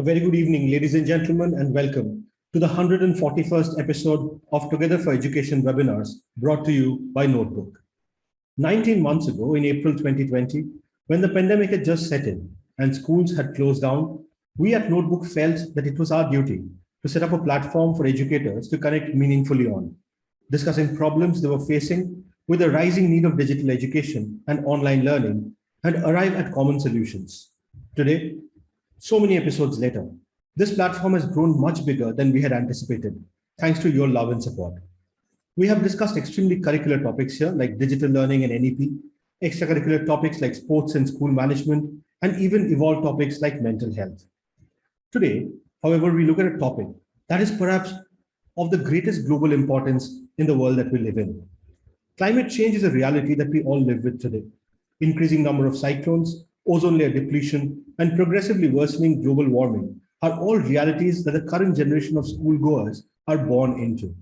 A very good evening, ladies and gentlemen, and welcome to the 141st episode of Together for Education webinars brought to you by Notebook. 19 months ago, in April 2020, when the pandemic had just set in and schools had closed down, we at Notebook felt that it was our duty to set up a platform for educators to connect meaningfully on, discussing problems they were facing with the rising need of digital education and online learning and arrive at common solutions. Today, so many episodes later, this platform has grown much bigger than we had anticipated, thanks to your love and support. We have discussed extremely curricular topics here, like digital learning and NEP, extracurricular topics like sports and school management, and even evolved topics like mental health. Today, however, we look at a topic that is perhaps of the greatest global importance in the world that we live in. Climate change is a reality that we all live with today. Increasing number of cyclones, ozone layer depletion, and progressively worsening global warming are all realities that the current generation of schoolgoers are born into.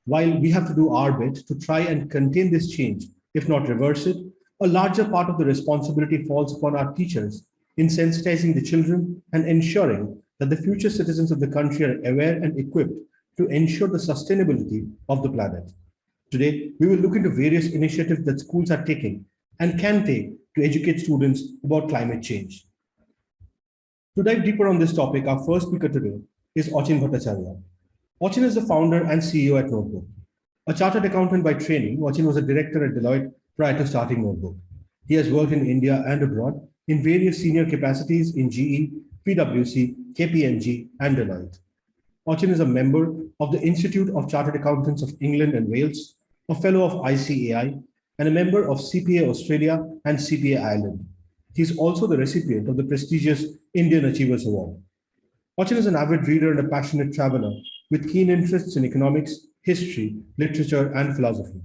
While we have to do our bit to try and contain this change, if not reverse it, a larger part of the responsibility falls upon our teachers in sensitizing the children and ensuring that the future citizens of the country are aware and equipped to ensure the sustainability of the planet. Today, we will look into various initiatives that schools are taking and can take to educate students about climate change. To dive deeper on this topic, our first speaker today is Achin Bhattacharya. Achin is the founder and CEO at Notebook. A chartered accountant by training, Achin was a director at Deloitte prior to starting Notebook. He has worked in India and abroad in various senior capacities in GE, PwC, KPMG, and Deloitte. Achin is a member of the Institute of Chartered Accountants of England and Wales, a fellow of ICAI, and a member of CPA Australia and CPA Ireland. He is also the recipient of the prestigious Indian Achievers Award. Achin is an avid reader and a passionate traveler with keen interests in economics, history, literature, and philosophy.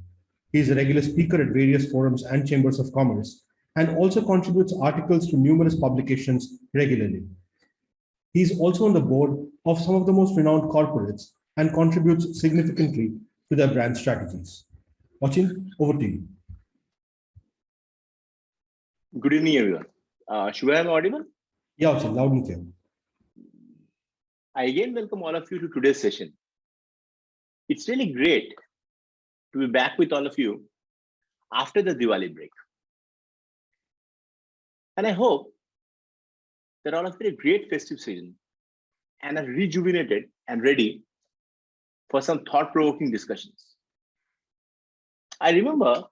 He is a regular speaker at various forums and chambers of commerce and also contributes articles to numerous publications regularly. He is also on the board of some of the most renowned corporates and contributes significantly to their brand strategies. Achin, over to you. Good evening, everyone. Shubha, am I audible? Yeah, Achin, loud and clear. I again welcome all of you to today's session. It's really great to be back with all of you after the Diwali break. And I hope that all of you had a great festive season and are rejuvenated and ready for some thought-provoking discussions. I remember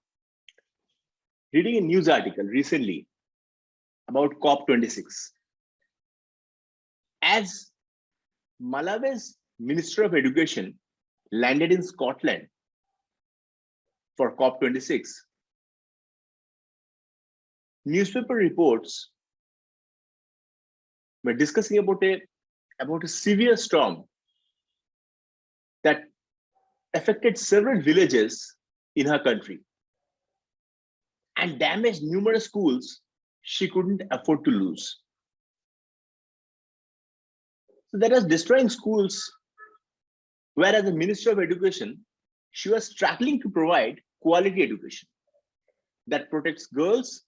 reading a news article recently about COP26. As Malawi's Minister of Education landed in Scotland for COP26, newspaper reports were discussing about a severe storm that affected several villages in her country and damaged numerous schools she couldn't afford to lose. So that was destroying schools, whereas the Minister of Education, she was struggling to provide quality education that protects girls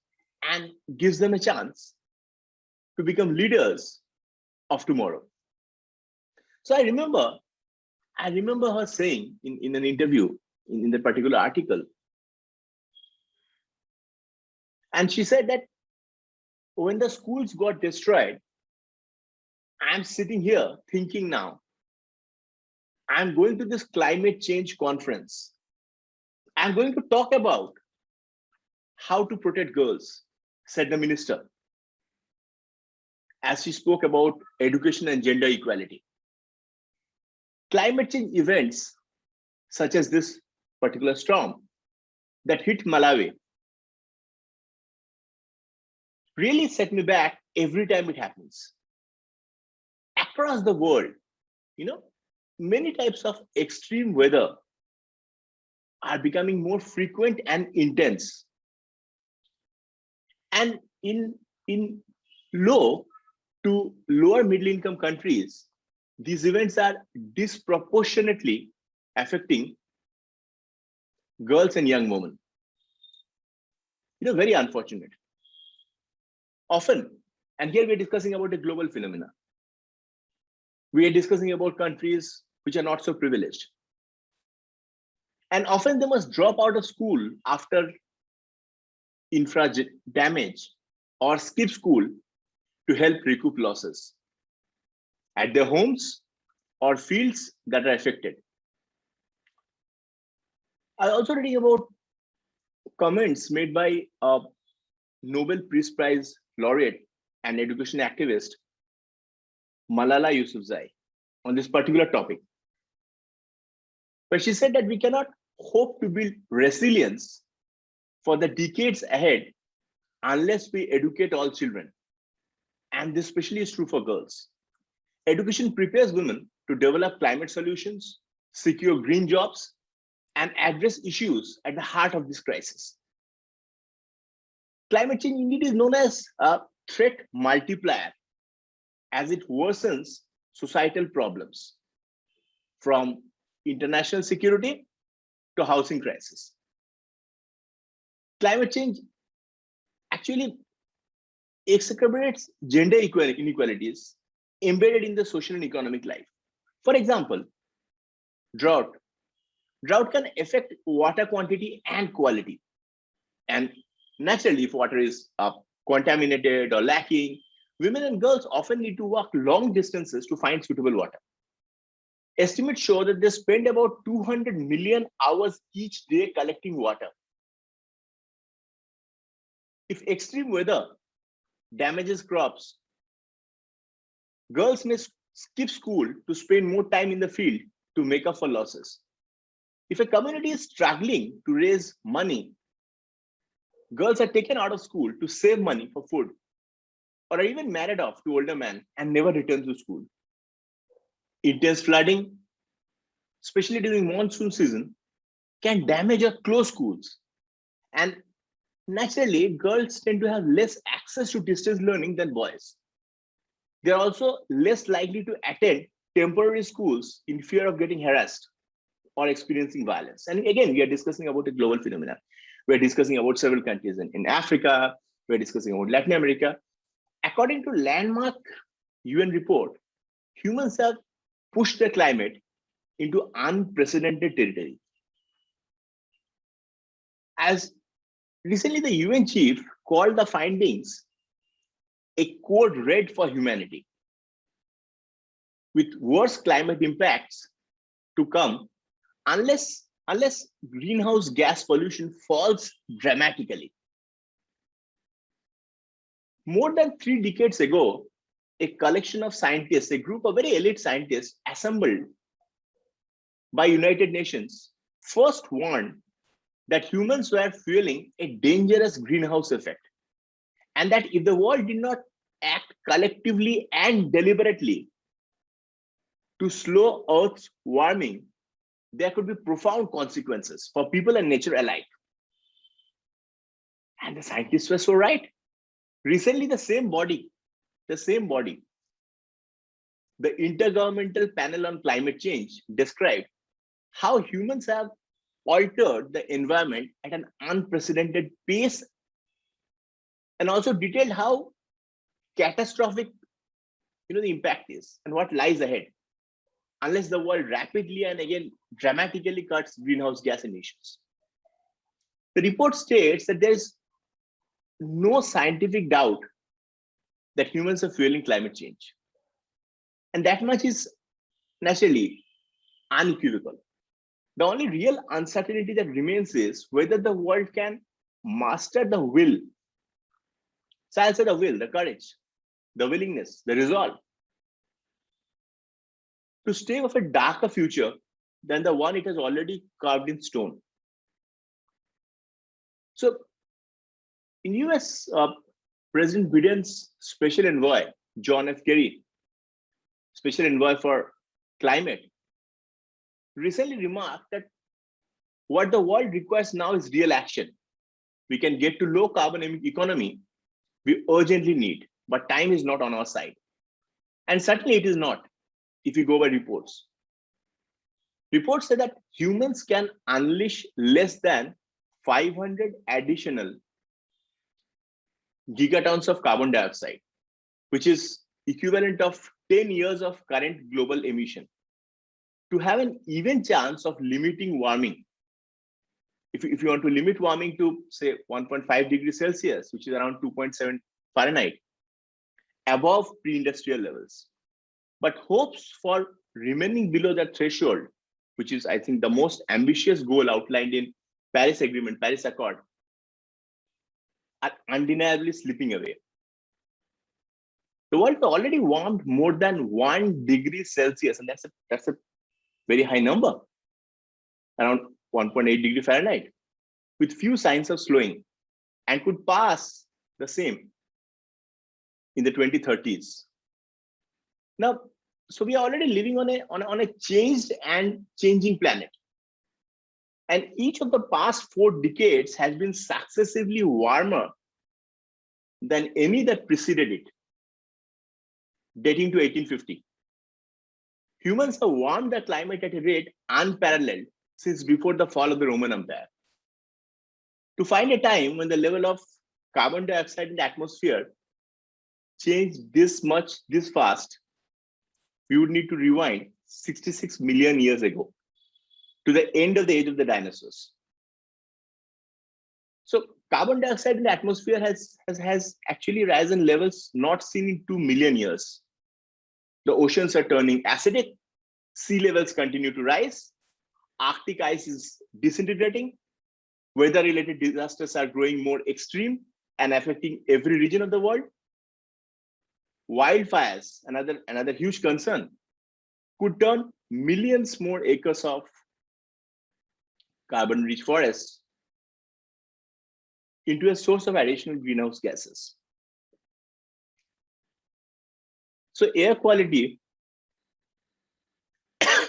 and gives them a chance to become leaders of tomorrow. So I remember her saying in an interview in the particular article, and she said that when the schools got destroyed, I'm sitting here thinking now, I'm going to this climate change conference. I'm going to talk about how to protect girls, said the minister, as she spoke about education and gender equality. Climate change events, such as this particular storm that hit Malawi, really set me back every time it happens. Across the world, many types of extreme weather are becoming more frequent and intense. And in low to lower middle income countries, these events are disproportionately affecting girls and young women. Very unfortunate. Often, and here we're discussing about a global phenomena, We are discussing about countries which are not so privileged. And often they must drop out of school after infra damage or skip school to help recoup losses at their homes or fields that are affected. I also reading about comments made by a Nobel Peace Prize laureate and education activist Malala Yousafzai on this particular topic. But she said that we cannot hope to build resilience for the decades ahead unless we educate all children. And this especially is true for girls. Education prepares women to develop climate solutions, secure green jobs, and address issues at the heart of this crisis. Climate change indeed is known as a threat multiplier as it worsens societal problems from international security to housing crisis. Climate change actually exacerbates gender inequalities embedded in the social and economic life. For example, drought. Drought can affect water quantity and quality. And naturally, if water is contaminated or lacking, women and girls often need to walk long distances to find suitable water. Estimates show that they spend about 200 million hours each day collecting water. If extreme weather damages crops, girls may skip school to spend more time in the field to make up for losses. If a community is struggling to raise money, girls are taken out of school to save money for food, or are even married off to older men and never return to school. Intense flooding, especially during monsoon season, can damage or close schools. And naturally, girls tend to have less access to distance learning than boys. They're also less likely to attend temporary schools in fear of getting harassed or experiencing violence. And again, we are discussing about a global phenomenon. We're discussing about several countries in Africa. We're discussing about Latin America. According to landmark UN report, humans have pushed the climate into unprecedented territory. As recently, the UN chief called the findings a code red for humanity, with worse climate impacts to come unless greenhouse gas pollution falls dramatically. More than 3 decades ago, a collection of scientists, a group of very elite scientists assembled by United Nations, first warned that humans were fueling a dangerous greenhouse effect, and that if the world did not act collectively and deliberately to slow Earth's warming, there could be profound consequences for people and nature alike. And the scientists were so right. Recently, the same body, the Intergovernmental Panel on Climate Change, described how humans have altered the environment at an unprecedented pace, and also detailed how catastrophic the impact is and what lies ahead unless the world rapidly and again dramatically cuts greenhouse gas emissions. The report states that there is no scientific doubt that humans are fueling climate change, and that much is naturally unequivocal. The only real uncertainty that remains is whether the world can master the will. So I'll say the will, the courage, the willingness, the resolve to stave off a darker future than the one it has already carved in stone. So in US, President Biden's special envoy, John F. Kerry, special envoy for climate, recently remarked that what the world requires now is real action. We can get to low carbon economy we urgently need, but time is not on our side. And certainly it is not if you go by reports. Reports say that humans can unleash less than 500 additional gigatons of carbon dioxide, which is equivalent of 10 years of current global emission, to have an even chance of limiting warming. If you want to limit warming to say 1.5 degrees Celsius, which is around 2.7 Fahrenheit, above pre-industrial levels, but hopes for remaining below that threshold, which is, I think, the most ambitious goal outlined in Paris Agreement, Paris Accord, are undeniably slipping away. The world already warmed more than 1 degree Celsius, and that's a very high number, around 1.8 degree Fahrenheit, with few signs of slowing, and could pass the same in the 2030s. Now, so we are already living on a changed and changing planet. And each of the past 4 decades has been successively warmer than any that preceded it, dating to 1850. Humans have warmed the climate at a rate unparalleled since before the fall of the Roman Empire. To find a time when the level of carbon dioxide in the atmosphere changed this much, this fast, we would need to rewind 66 million years ago to the end of the age of the dinosaurs. So carbon dioxide in the atmosphere has actually risen levels not seen in 2 million years. The oceans are turning acidic, sea levels continue to rise, Arctic ice is disintegrating, weather-related disasters are growing more extreme and affecting every region of the world. Wildfires, another huge concern, could turn millions more acres of carbon-rich forests into a source of additional greenhouse gases. So air quality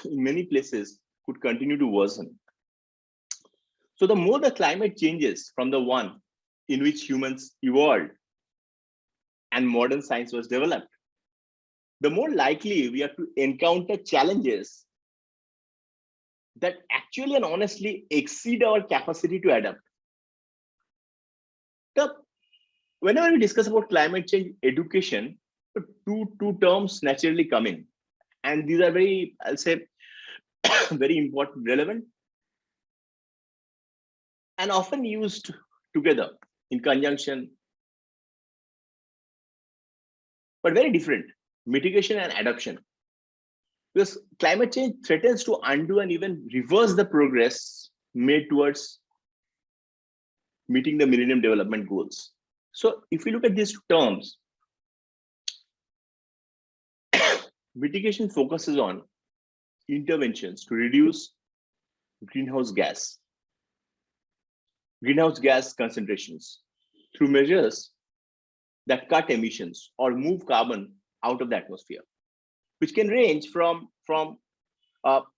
in many places could continue to worsen. So the more the climate changes from the one in which humans evolved and modern science was developed, the more likely we are to encounter challenges that actually and honestly exceed our capacity to adapt. So whenever we discuss about climate change education, two terms naturally come in. And these are very, I'll say, very important, relevant, and often used together in conjunction, but very different: mitigation and adaptation. Because climate change threatens to undo and even reverse the progress made towards meeting the Millennium Development Goals. So if we look at these two terms, mitigation focuses on interventions to reduce greenhouse gas concentrations through measures that cut emissions or move carbon out of the atmosphere, which can range from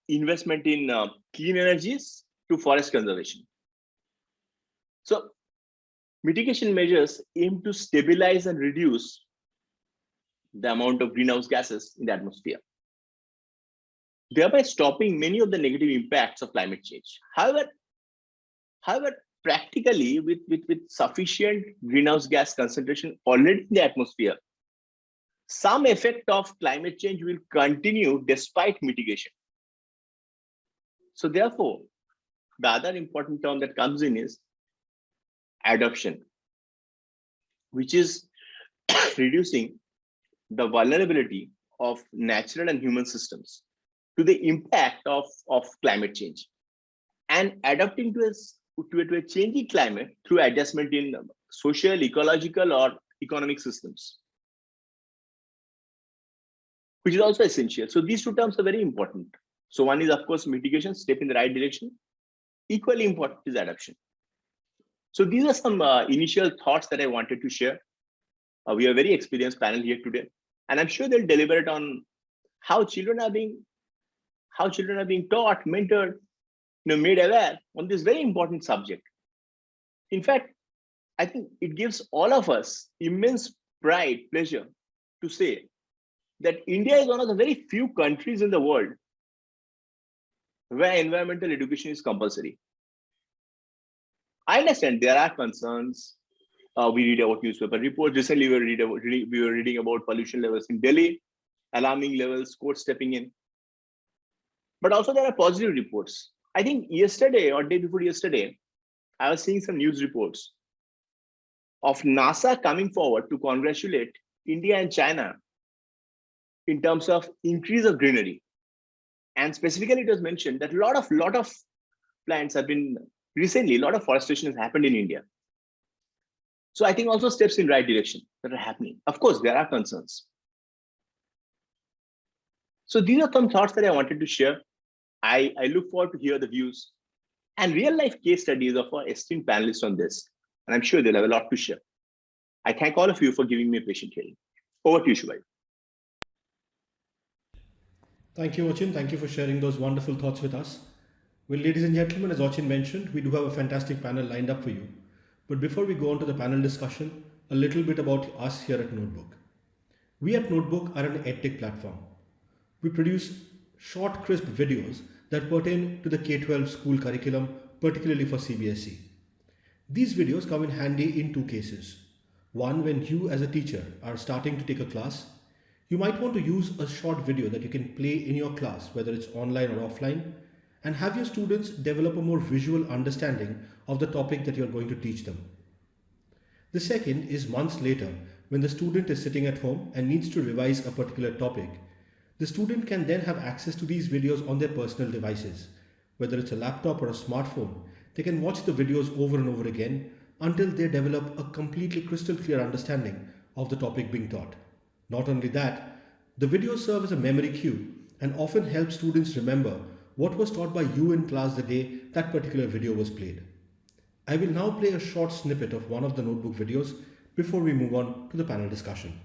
investment in clean energies to forest conservation. So mitigation measures aim to stabilize and reduce the amount of greenhouse gases in the atmosphere, thereby stopping many of the negative impacts of climate change. However, practically, with sufficient greenhouse gas concentration already in the atmosphere, some effect of climate change will continue despite mitigation. So therefore, the other important term that comes in is adaptation, which is reducing the vulnerability of natural and human systems to the impact of climate change, and adapting to a changing climate through adjustment in social, ecological, or economic systems, which is also essential. So these two terms are very important. So one is, of course, mitigation, step in the right direction. Equally important is adaptation. So these are some initial thoughts that I wanted to share. We are a very experienced panel here today, and I'm sure they'll deliberate on how children are being taught, mentored, made aware on this very important subject. In fact, I think it gives all of us immense pride, pleasure to say that India is one of the very few countries in the world where environmental education is compulsory. I understand there are concerns We read about newspaper reports. Recently, we were reading about pollution levels in Delhi, alarming levels, court stepping in. But also there are positive reports. I think yesterday or day before yesterday, I was seeing some news reports of NASA coming forward to congratulate India and China in terms of increase of greenery. And specifically, it was mentioned that a lot of plants have been recently, a lot of forestation has happened in India. So I think also steps in right direction that are happening. Of course, there are concerns. So these are some thoughts that I wanted to share. I look forward to hear the views and real life case studies of our esteemed panelists on this. And I'm sure they'll have a lot to share. I thank all of you for giving me a patient hearing. Over to you, Shubhai. Thank you, Achin. Thank you for sharing those wonderful thoughts with us. Well, ladies and gentlemen, as Achin mentioned, we do have a fantastic panel lined up for you. But before we go on to the panel discussion, a little bit about us here at Notebook. We at Notebook are an EdTech platform. We produce short, crisp videos that pertain to the K-12 school curriculum, particularly for CBSE. These videos come in handy in two cases. One, when you as a teacher are starting to take a class, you might want to use a short video that you can play in your class, whether it's online or offline, and have your students develop a more visual understanding of the topic that you're going to teach them. The second is months later, when the student is sitting at home and needs to revise a particular topic. The student can then have access to these videos on their personal devices. Whether it's a laptop or a smartphone, they can watch the videos over and over again until they develop a completely crystal clear understanding of the topic being taught. Not only that, the videos serve as a memory cue and often help students remember what was taught by you in class the day that particular video was played. I will now play a short snippet of one of the Notebook videos before we move on to the panel discussion.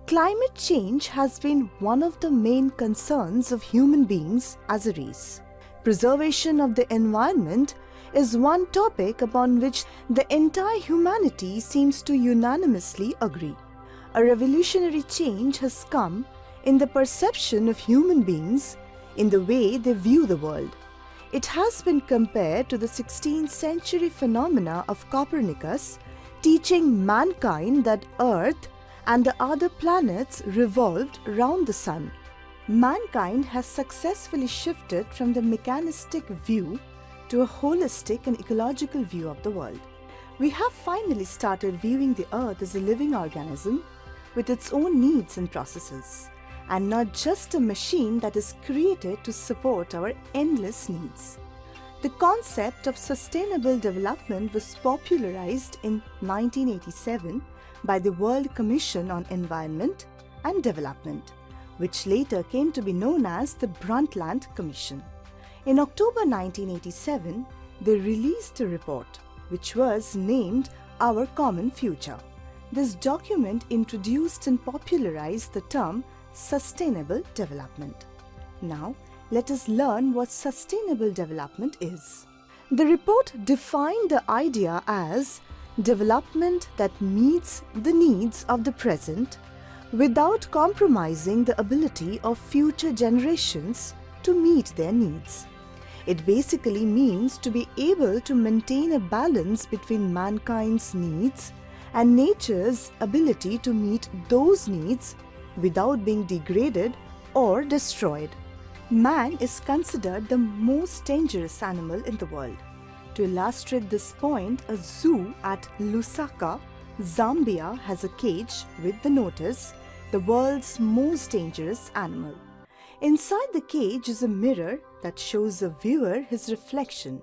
Climate change has been one of the main concerns of human beings as a race. Preservation of the environment is one topic upon which the entire humanity seems to unanimously agree. A revolutionary change has come in the perception of human beings in the way they view the world. It has been compared to the 16th century phenomena of Copernicus, teaching mankind that Earth and the other planets revolved round the sun. Mankind has successfully shifted from the mechanistic view to a holistic and ecological view of the world. We have finally started viewing the Earth as a living organism with its own needs and processes, and not just a machine that is created to support our endless needs. The concept of sustainable development was popularized in 1987 by the World Commission on Environment and Development, which later came to be known as the Brundtland Commission. In October 1987, they released a report which was named Our Common Future. This document introduced and popularized the term sustainable development. Now, let us learn what sustainable development is. The report defined the idea as development that meets the needs of the present without compromising the ability of future generations to meet their needs. It basically means to be able to maintain a balance between mankind's needs and nature's ability to meet those needs without being degraded or destroyed. Man is considered the most dangerous animal in the world. To illustrate this point, a zoo at Lusaka, Zambia has a cage with the notice, "The world's most dangerous animal." Inside the cage is a mirror that shows the viewer his reflection.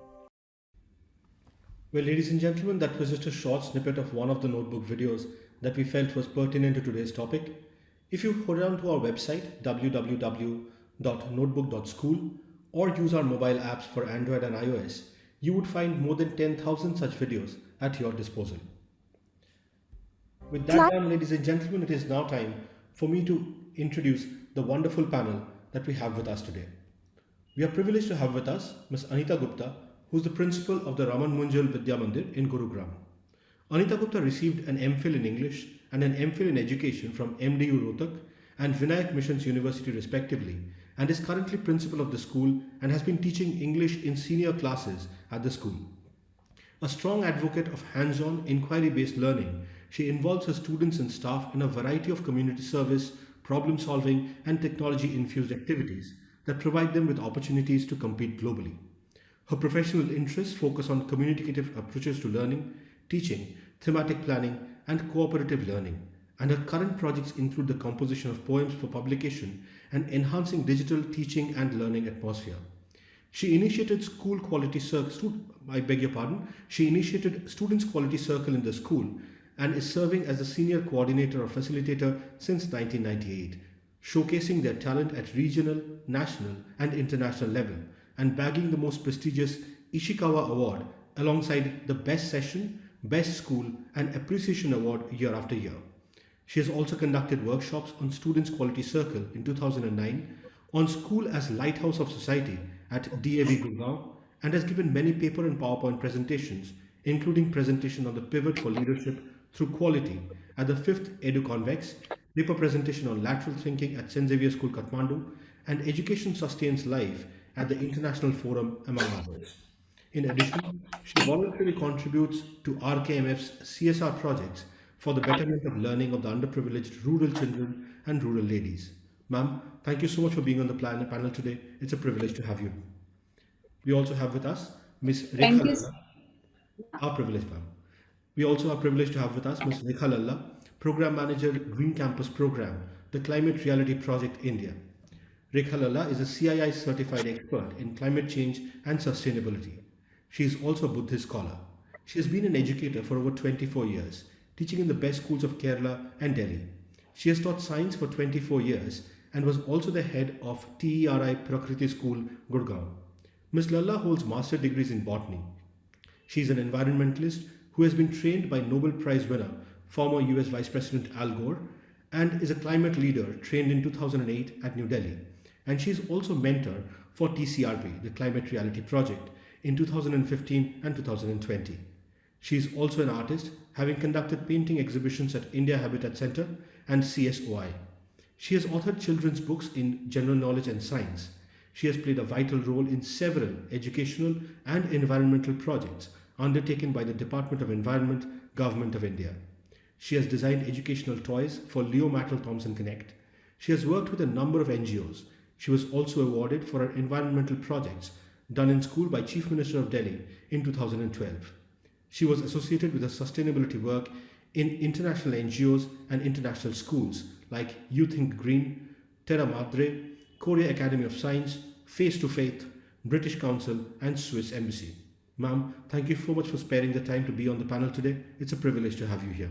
Well, ladies and gentlemen, that was just a short snippet of one of the Notebook videos that we felt was pertinent to today's topic. If you go down to our website, www.notebook.school, or use our mobile apps for Android and iOS, you would find more than 10,000 such videos at your disposal. With that done, ladies and gentlemen, it is now time for me to introduce the wonderful panel that we have with us today. We are privileged to have with us Ms. Anita Gupta, who is the principal of the Raman Munjal Vidya Mandir in Gurugram. Anita Gupta received an MPhil in English and an MPhil in Education from MDU Rohtak and Vinayak Missions University respectively, and is currently principal of the school and has been teaching English in senior classes at the school. A strong advocate of hands-on, inquiry-based learning, she involves her students and staff in a variety of community service, problem-solving, and technology-infused activities that provide them with opportunities to compete globally. Her professional interests focus on communicative approaches to learning, teaching, thematic planning, and cooperative learning, and her current projects include the composition of poems for publication and enhancing digital teaching and learning atmosphere. She initiated school quality circle. I beg your pardon. She initiated students quality circle in the school and is serving as the senior coordinator or facilitator since 1998, showcasing their talent at regional, national, and international level, and bagging the most prestigious Ishikawa Award alongside the Best Session, Best School, and Appreciation Award year after year. She has also conducted workshops on Students Quality Circle in 2009, on School as Lighthouse of Society at DAV Gurgaon, and has given many paper and PowerPoint presentations, including presentation on the pivot for leadership through quality at the 5th EduConvex, paper presentation on lateral thinking at St. Xavier School Kathmandu, and Education Sustains Life at the International Forum, among others. In addition, she voluntarily contributes to RKMF's CSR projects for the betterment of learning of the underprivileged rural children and rural ladies. Ma'am, thank you so much for being on the panel today. It's a privilege to have you. We also have with us Ms. Rekha Thank you. Lalla. Our privilege, ma'am. We also are privileged to have with us Ms. Rekha Lalla, Program Manager, Green Campus Program, the Climate Reality Project, India. Rekha Lalla is a CII certified expert in climate change and sustainability. She is also a Buddhist scholar. She has been an educator for over 24 years, teaching in the best schools of Kerala and Delhi. She has taught science for 24 years and was also the head of TERI Prakriti School, Gurgaon. Ms. Lalla holds master degrees in botany. She is an environmentalist who has been trained by Nobel Prize winner, former US Vice President Al Gore, and is a climate leader trained in 2008 at New Delhi. And she is also mentor for TCRP, the Climate Reality Project, in 2015 and 2020. She is also an artist, having conducted painting exhibitions at India Habitat Center and CSOI. She has authored children's books in general knowledge and science. She has played a vital role in several educational and environmental projects undertaken by the Department of Environment, Government of India. She has designed educational toys for Leo Mattel Thompson Connect. She has worked with a number of NGOs. She was also awarded for her environmental projects done in school by Chief Minister of Delhi in 2012. She was associated with the sustainability work in international NGOs and international schools like You Think Green, Terra Madre, Korea Academy of Science, Face to Faith, British Council, and Swiss Embassy. Ma'am, thank you so much for sparing the time to be on the panel today. It's a privilege to have you here.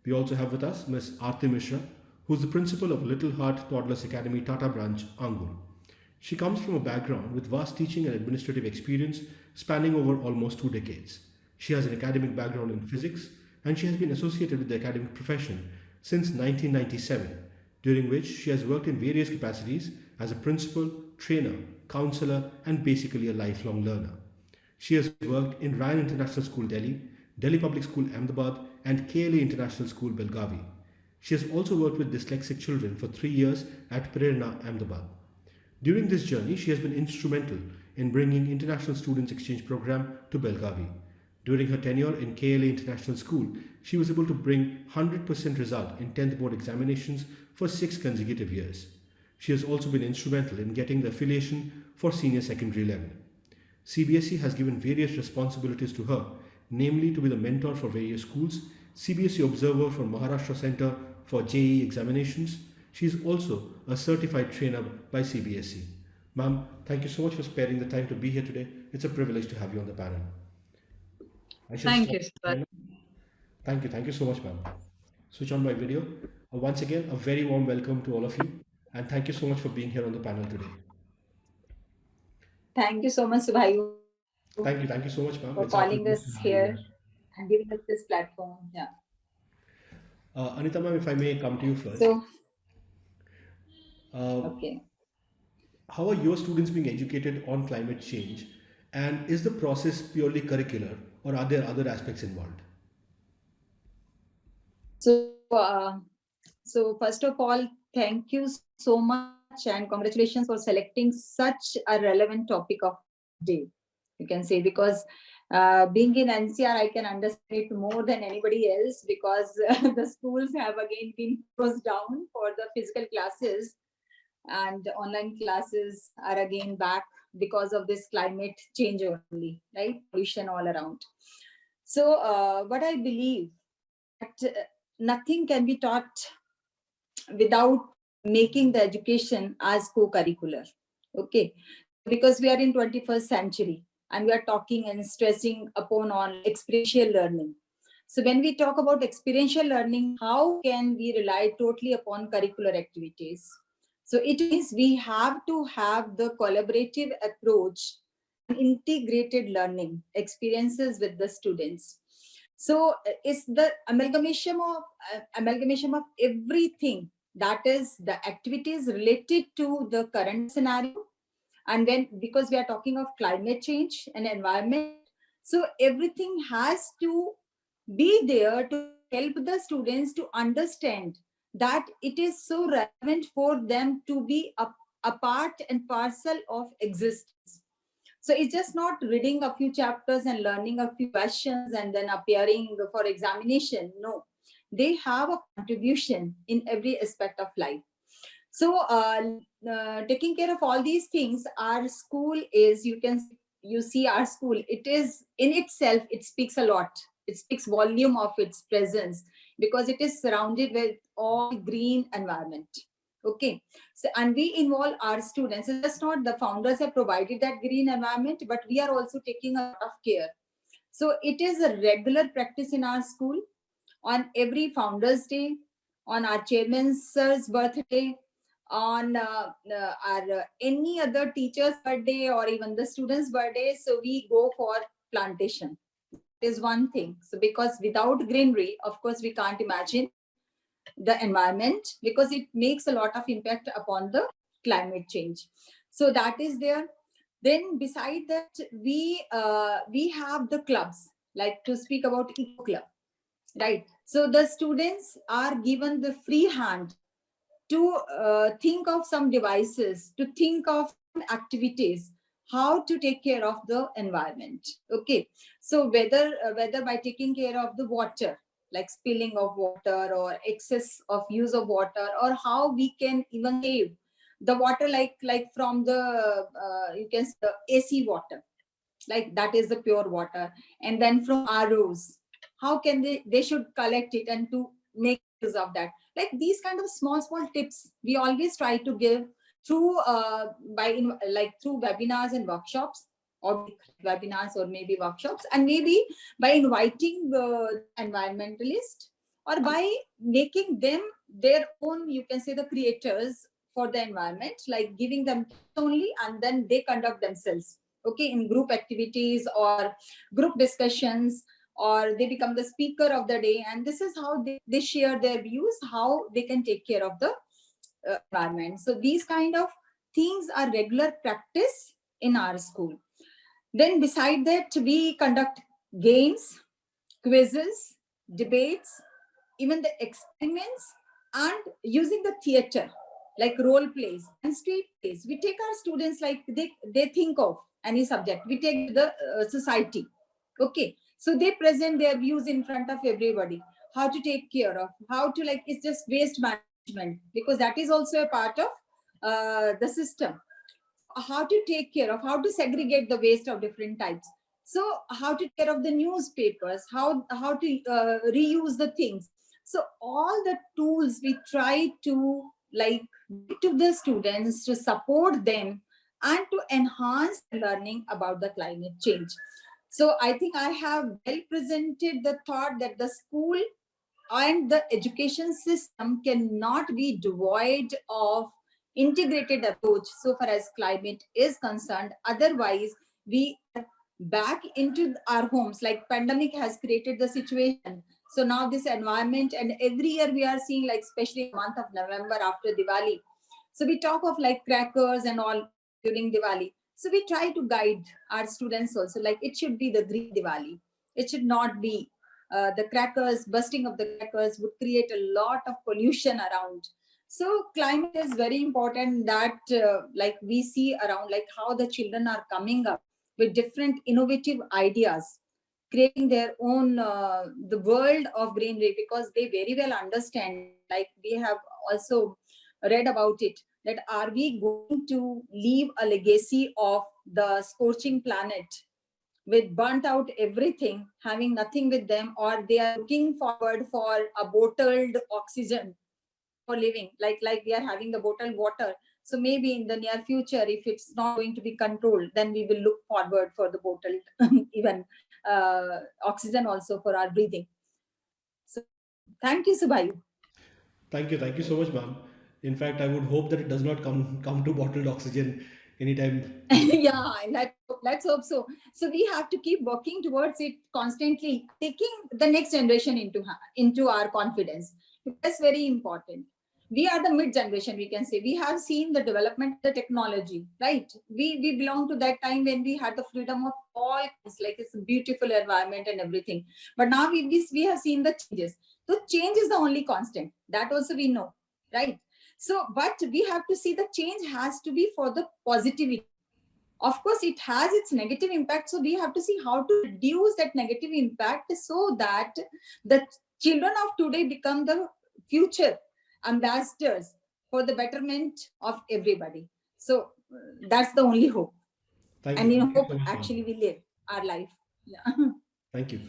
We also have with us Ms. Aarti Mishra, who is the principal of Little Heart Toddlers Academy, Tata Branch, Angul. She comes from a background with vast teaching and administrative experience spanning over almost 2 decades. She has an academic background in physics, and she has been associated with the academic profession since 1997, during which she has worked in various capacities as a principal, trainer, counselor, and basically a lifelong learner. She has worked in Ryan International School, Delhi, Delhi Public School, Ahmedabad, and KLA International School, Belgavi. She has also worked with dyslexic children for 3 years at Prerna, Ahmedabad. During this journey, she has been instrumental in bringing International Students Exchange Program to Belgavi. During her tenure in KLA International School, she was able to bring 100% result in 10th board examinations for 6 consecutive years. She has also been instrumental in getting the affiliation for senior secondary level. CBSE has given various responsibilities to her, namely to be the mentor for various schools, CBSE Observer for Maharashtra Center for JEE examinations. She is also a certified trainer by CBSE. Ma'am, thank you so much for sparing the time to be here today. It's a privilege to have you on the panel. Thank you, sir. Thank you so much, ma'am. Switch on my video. Once again, a very warm welcome to all of you, and thank you so much for being here on the panel today. Thank you so much, Subhayu, Thank you so much, ma'am. for calling us here and giving us this platform. Yeah. Anita, ma'am, if I may come to you first. So, okay. How are your students being educated on climate change, and is the process purely curricular, or are there other aspects involved? So first of all, thank you so much and congratulations for selecting such a relevant topic of day, you can say, because Being in NCR, I can understand it more than anybody else because the schools have again been closed down for the physical classes, and online classes are again back because of this climate change only, right? Pollution all around. So what I believe that nothing can be taught without making the education as co-curricular. Okay, because we are in 21st century and we are talking and stressing upon on experiential learning. So when we talk about experiential learning, how can we rely totally upon curricular activities? So it means we have to have the collaborative approach, integrated learning experiences with the students. So it's the amalgamation of everything, that is the activities related to the current scenario, and when, because we are talking of climate change and environment, so everything has to be there to help the students to understand that it is so relevant for them to be a part and parcel of existence. So it's just not reading a few chapters and learning a few questions and then appearing for examination. No, they have a contribution in every aspect of life. So taking care of all these things, our school is, you see our school, it is in itself, it speaks a lot. It speaks volume of its presence because it is surrounded with all green environment. Okay, so and we involve our students. It's just not the founders have provided that green environment, but we are also taking a lot of care. So it is a regular practice in our school on every Founders Day, on our chairman's sir's birthday, on our any other teacher's birthday or even the student's birthday. So we go for plantation. Is one thing. So because without greenery, of course, we can't imagine the environment because it makes a lot of impact upon the climate change. So that is there. Then beside that, we have the clubs, like to speak about Eco Club, right? So the students are given the free hand to think of some devices, to think of activities, how to take care of the environment. Okay, so whether by taking care of the water, like spilling of water or excess of use of water, or how we can even save the water, like from the you can say the AC water, like that is the pure water, and then from ROs, how can they should collect it and to make use of that. Like these kind of small tips we always try to give through like through webinars and workshops, or webinars or maybe workshops, and maybe by inviting the environmentalist, or by making them their own, you can say the creators for the environment, like giving them only and then they conduct themselves, okay, in group activities or group discussions, or they become the speaker of the day, and this is how they share their views, how they can take care of the environment. So these kind of things are regular practice in our school. Then beside that, we conduct games, quizzes, debates, even the experiments, and using the theater, like role plays and street plays. We take our students, like they think of any subject, we take the society. Okay, so they present their views in front of everybody, how to take care of, how to, like, it's just waste management, because that is also a part of the system, how to take care of, how to segregate the waste of different types. So how to take care of the newspapers, how to reuse the things. So all the tools we try to, like, give to the students to support them and to enhance learning about the climate change. So I think I have well presented the thought that the school and the education system cannot be devoid of integrated approach so far as climate is concerned. Otherwise, we are back into our homes, like pandemic has created the situation. So now this environment, and every year we are seeing, like especially month of November after Diwali, so we talk of like crackers and all during Diwali. So we try to guide our students also, like it should be the green Diwali, it should not be the crackers. Bursting of the crackers would create a lot of pollution around. So climate is very important, that like we see around, like how the children are coming up with different innovative ideas, creating their own the world of greenery, because they very well understand, like we have also read about it, that are we going to leave a legacy of the scorching planet with burnt out everything, having nothing with them, or they are looking forward for a bottled oxygen for living, like we are having the bottled water. So maybe in the near future, if it's not going to be controlled, then we will look forward for the bottled even oxygen also for our breathing. So thank you, Subhayu. Thank you so much, ma'am. In fact, I would hope that it does not come to bottled oxygen anytime in the future. Yeah, let's hope so. So we have to keep working towards it constantly, taking the next generation into our confidence. That's very important. We are the mid generation, we can say. We have seen the development of the technology, right? We belong to that time when we had the freedom of all kinds, like it's a beautiful environment and everything. But now we have seen the changes. So change is the only constant. That also we know, right? So, but we have to see the change has to be for the positivity. Of course, it has its negative impact. So we have to see how to reduce that negative impact so that the children of today become the future ambassadors for the betterment of everybody. So that's the only hope. Thank you. And in Thank you hope, so much, ma'am. actually, we live our life. Yeah. Thank you.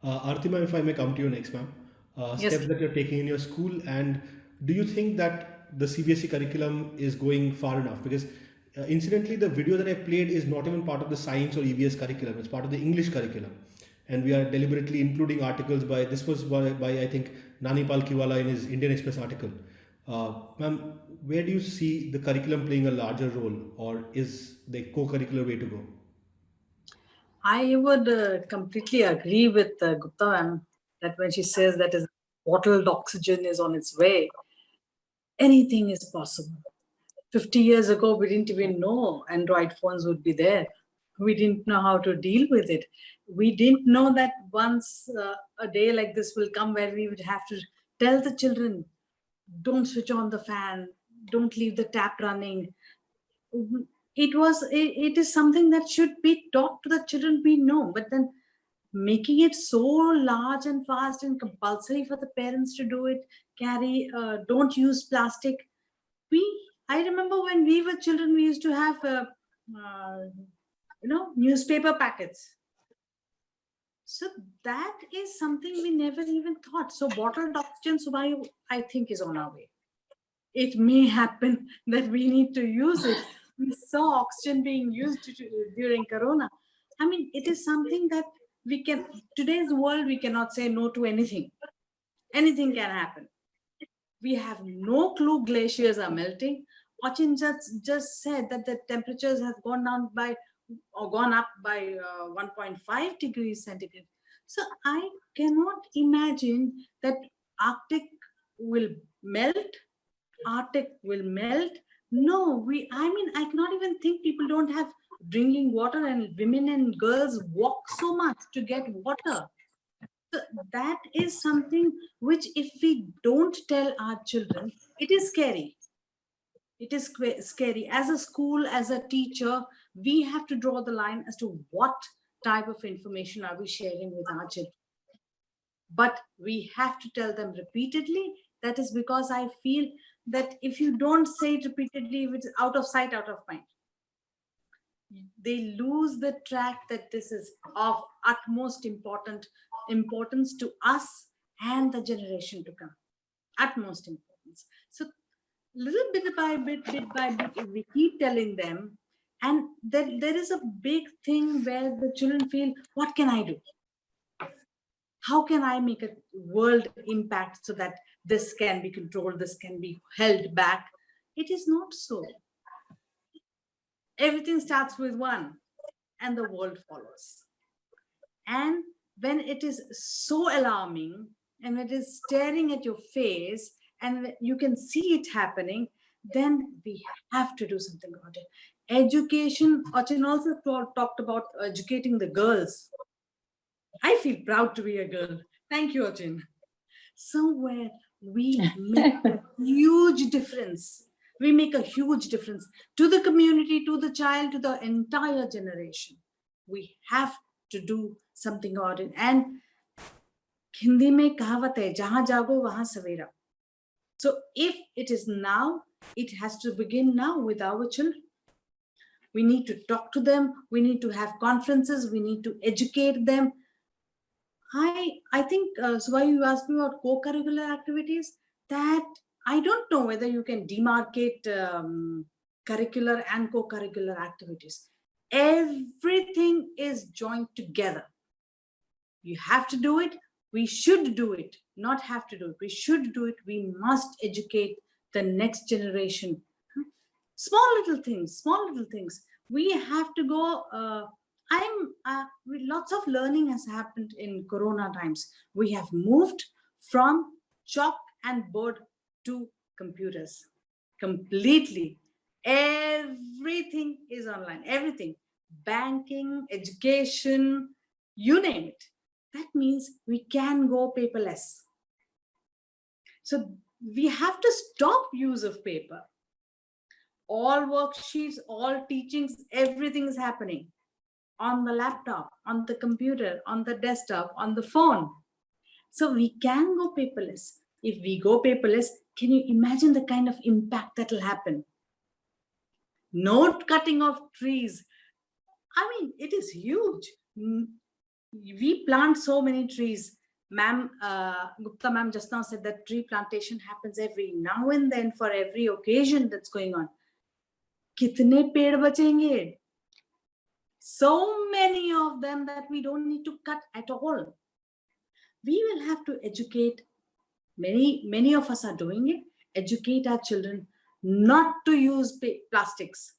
Arti ma'am, if I may come to you next, ma'am. Yes, Steps that you're taking in your school, and do you think that the CBSE curriculum is going far enough? Because incidentally, the video that I played is not even part of the science or EVS curriculum. It's part of the English curriculum. And we are deliberately including articles this was by I think, Nani Palkiwala in his Indian Express article. Ma'am, where do you see the curriculum playing a larger role, or is the co-curricular way to go? I would completely agree with Gupta ma'am that when she says that is bottled oxygen is on its way, anything is possible. 50 years ago, we didn't even know Android phones would be there. We didn't know how to deal with it. We didn't know that once a day like this will come where we would have to tell the children, don't switch on the fan, don't leave the tap running. It is something that should be taught to the children, we know, but then making it so large and fast and compulsory for the parents to do it, don't use plastic. I remember when we were children, we used to have newspaper packets. So that is something we never even thought. So bottled oxygen, Subhayu, I think is on our way. It may happen that we need to use it. We saw oxygen being used during Corona. I mean, it is something that today's world, we cannot say no to anything. Anything can happen. We have no clue glaciers are melting. Achin just said that the temperatures have gone up by 1.5 degrees centigrade. So I cannot imagine that Arctic will melt. No, I cannot even think people don't have drinking water, and women and girls walk so much to get water. So that is something which, if we don't tell our children, it is scary. It is scary. As a school, as a teacher, we have to draw the line as to what type of information are we sharing with our children. But we have to tell them repeatedly. That is because I feel that if you don't say it repeatedly, if it's out of sight, out of mind, they lose the track that this is of utmost importance to us and the generation to come. Utmost importance. So little bit by bit, if we keep telling them, and then there is a big thing where the children feel, what can I do? How can I make a world impact so that this can be controlled, this can be held back? It is not so. Everything starts with one, and the world follows. And when it is so alarming, and it is staring at your face, and you can see it happening, then we have to do something about it. Education, Achin also talked about educating the girls. I feel proud to be a girl. Thank you, Achin. Somewhere we make a huge difference. We make a huge difference to the community, to the child, to the entire generation. We have to do something about it. And Hindi mein kahavat hai, jahan jago wahan savera. So if it is now, it has to begin now with our children. We need to talk to them. We need to have conferences. We need to educate them. I think, so why you asked me about co-curricular activities, that I don't know whether you can demarcate curricular and co-curricular activities. Everything is joined together. You have to do it. We should do it. Not have to do it. We should do it. We must educate the next generation. Small little things. We have to go. Lots of learning has happened in Corona times. We have moved from chalk and board to computers completely. Everything is online. Everything, banking, education, you name it. That means we can go paperless. So we have to stop use of paper. All worksheets, all teachings, everything is happening on the laptop, on the computer, on the desktop, on the phone. So we can go paperless. If we go paperless, can you imagine the kind of impact that will happen? No cutting of trees. I mean, it is huge. We plant so many trees. Ma'am, Gupta ma'am just now said that tree plantation happens every now and then for every occasion that's going on. Kitne ped bachenge? So many of them that we don't need to cut at all. We will have to educate, many of us are doing it, educate our children not to use plastics.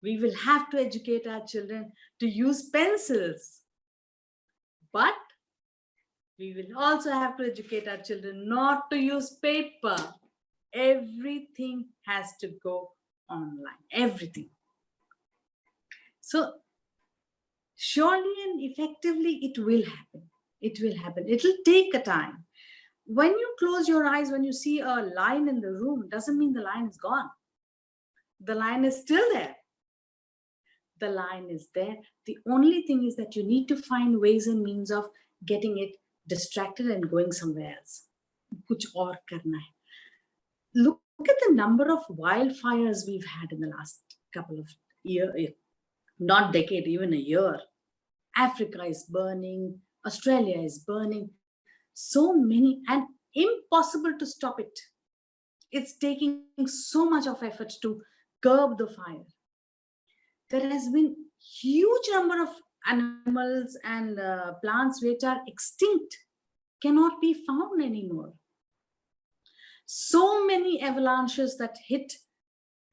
We will have to educate our children to use pencils. But we will also have to educate our children not to use paper. Everything has to go online, everything. So surely and effectively, it will happen. It will happen. It will take a time. When you close your eyes, when you see a line in the room, doesn't mean the line is gone. The line is still there. The line is there. The only thing is that you need to find ways and means of getting it distracted and going somewhere else. Kuch aur karna hai. Look at the number of wildfires we've had in the last couple of years, not decade, even a year. Africa is burning, Australia is burning. So many, and impossible to stop it. It's taking so much of effort to curb the fire. There has been huge number of animals and plants which are extinct, cannot be found anymore. So many avalanches that hit,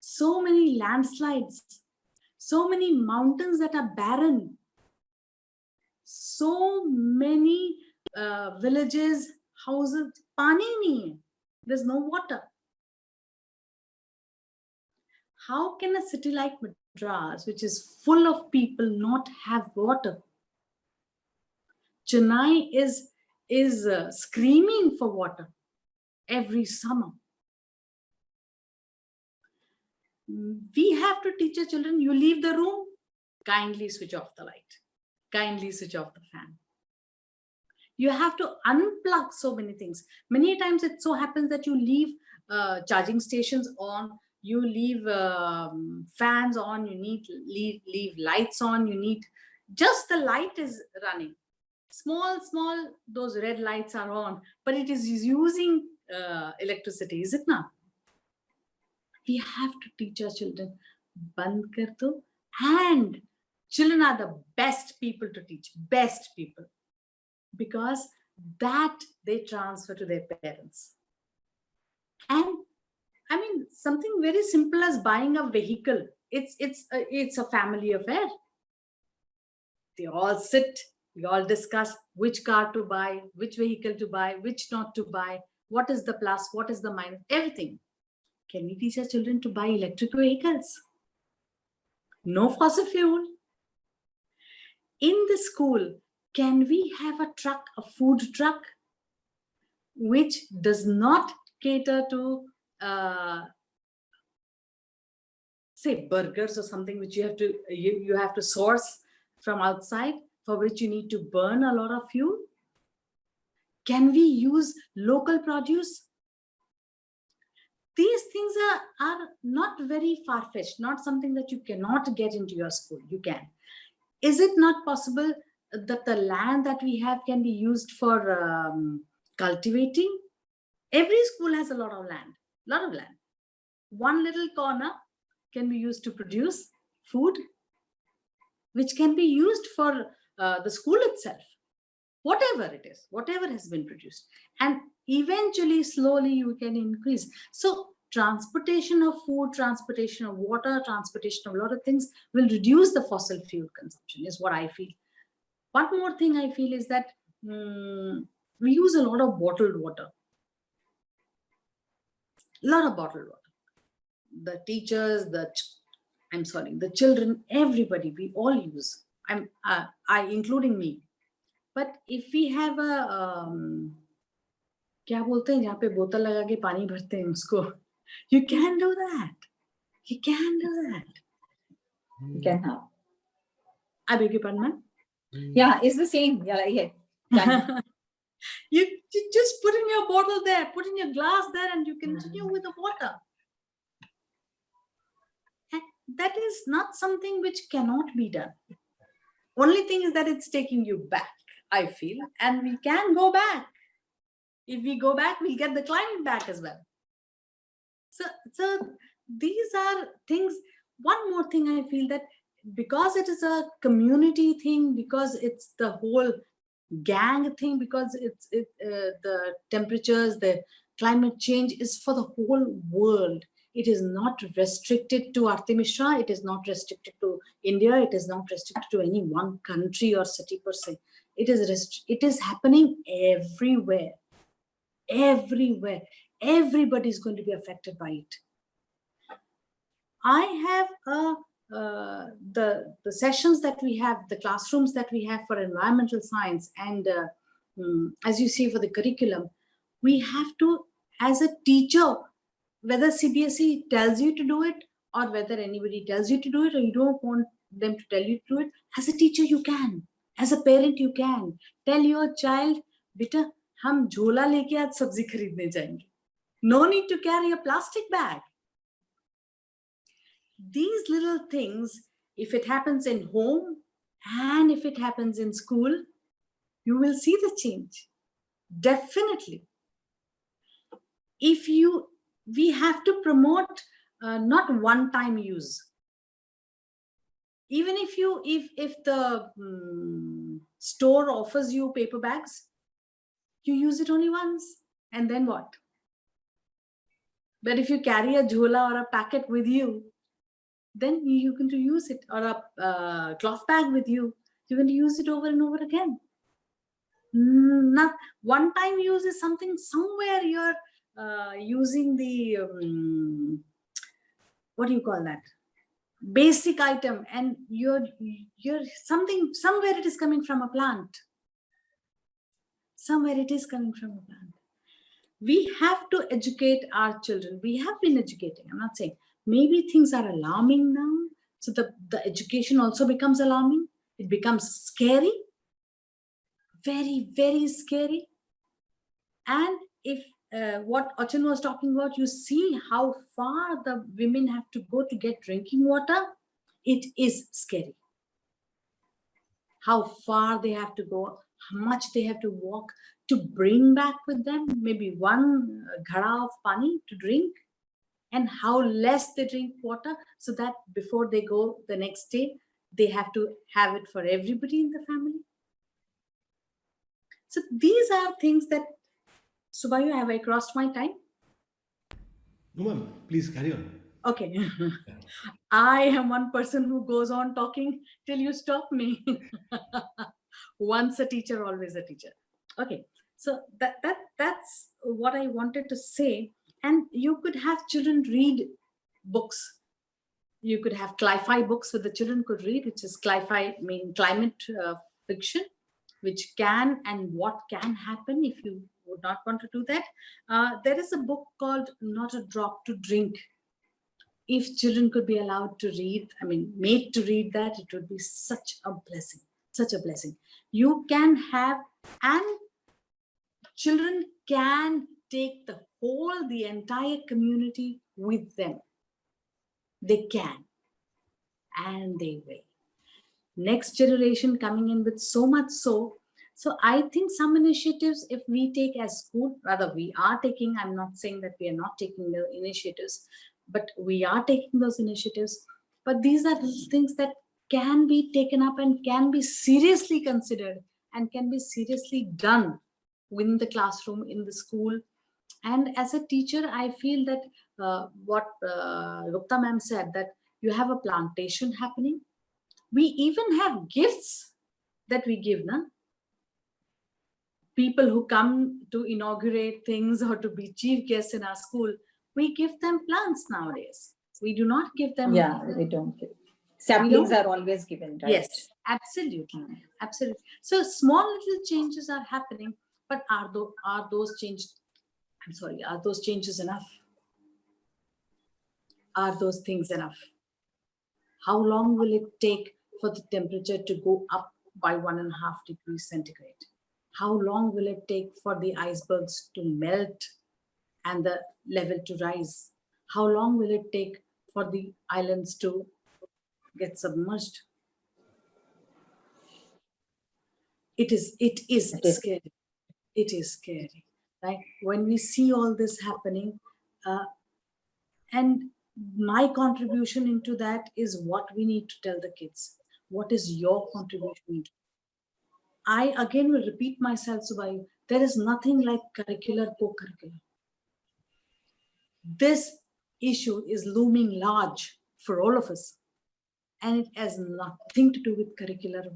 so many landslides, so many mountains that are barren, so many villages, houses, pani nahi hai. There's no water. How can a city like Madras, which is full of people, not have water? Chennai is screaming for water every summer. We have to teach our children, you leave the room, kindly switch off the light, kindly switch off the fan. You have to unplug so many things. Many times it so happens that you leave charging stations on, you leave fans on, you need leave lights on, you need, just the light is running. Small, those red lights are on, but it is using electricity, is it not? We have to teach our children, band kar do, and children are the best people to teach, best people, because that they transfer to their parents. And I mean, something very simple as buying a vehicle, it's a family affair. They all sit, we all discuss which car to buy, which vehicle to buy, which not to buy, what is the plus, what is the minus, everything. Can we teach our children to buy electric vehicles? No fossil fuel. In the school, can we have a truck, a food truck, which does not cater to, say, burgers or something which you have to source from outside for which you need to burn a lot of fuel? Can we use local produce? These things are not very far-fetched, not something that you cannot get into your school. You can. Is it not possible that the land that we have can be used for cultivating? Every school has a lot of land. One little corner can be used to produce food, which can be used for the school itself. Whatever it is, whatever has been produced. And eventually, slowly, you can increase. So transportation of food, transportation of water, transportation of a lot of things will reduce the fossil fuel consumption, is what I feel. One more thing I feel is that we use a lot of bottled water. A lot of bottled water. The teachers, the children, everybody, we all use. I including me. But if we have a क्या बोलते हैं जहाँ पे बोतल लगा के पानी भरते हैं उसको, you can do that. You can do that. You can have. I beg your pardon, ma'am? Yeah, it's the same. Yeah, yeah. Done. You just put in your bottle there, put in your glass there, and you continue with the water. And that is not something which cannot be done. Only thing is that it's taking you back, I feel, and we can go back. If we go back, we'll get the climate back as well. So these are things. One more thing I feel that because it is a community thing, because it's the whole gang thing, because the temperatures, the climate change is for the whole world. It is not restricted to Aarti Mishra. It is not restricted to India. It is not restricted to any one country or city per se. It is happening everywhere. Everywhere. Everybody is going to be affected by it. I have the sessions that we have, the classrooms that we have for environmental science, and as you see for the curriculum, we have to, as a teacher, whether CBSE tells you to do it or whether anybody tells you to do it or you don't want them to tell you to do it, as a teacher you can, as a parent you can tell your child, beta, hum jhola leke aaj sabzi kharidne jayenge. No need to carry a plastic bag. These little things, if it happens in home and if it happens in school, you will see the change. Definitely. We have to promote not one-time use. Even if the store offers you paper bags, you use it only once, and then what? But if you carry a jhola or a packet with you, then you're going to use it, or a cloth bag with you. You're going to use it over and over again. Not one-time use is something somewhere you're using the what do you call that? Basic item, and you're something somewhere it is coming from a plant. Somewhere it is coming from a plant. We have to educate our children. We have been educating. I'm not saying. Maybe things are alarming now. So the education also becomes alarming. It becomes scary. Very, very scary. And if what Achin was talking about, you see how far the women have to go to get drinking water. It is scary. How far they have to go, how much they have to walk to bring back with them maybe one ghada of pani to drink, and how less they drink water, so that before they go the next day, they have to have it for everybody in the family. So these are things that, Subayu, have I crossed my time? No, ma'am, please carry on. Okay. I am one person who goes on talking till you stop me. Once a teacher, always a teacher. Okay. So that's what I wanted to say. And you could have children read books. You could have cli-fi books that the children could read, which is cli-fi, mean climate fiction, which can and what can happen if you would not want to do that. There is a book called Not a Drop to Drink. if children could be allowed to read, I mean, made to read that, it would be such a blessing, such a blessing. You can have, and children can take the entire community with them. They can, and they will. Next generation coming in with so much so. So I think some initiatives, if we take as school, rather we are taking, I'm not saying that we are not taking the initiatives, but we are taking those initiatives. But these are things that can be taken up and can be seriously considered and can be seriously done within the classroom, in the school. And as a teacher, I feel that what Gupta ma'am said, that you have a plantation happening. We even have gifts that we give, na? People who come to inaugurate things or to be chief guests in our school, we give them plants nowadays. We do not give them. Yeah, we don't give. Saplings are always given, right? Yes, absolutely, absolutely. So small little changes are happening, but are those changes? I'm sorry, are those changes enough? Are those things enough? How long will it take for the temperature to go up by 1.5 degrees centigrade? How long will it take for the icebergs to melt and the level to rise? How long will it take for the islands to get submerged? It is scary. It is scary, right? When we see all this happening, and my contribution into that is what we need to tell the kids. What is your contribution? I again will repeat myself, Subhayu. There is nothing like curricular, co-curricular. This issue is looming large for all of us, and it has nothing to do with curricular or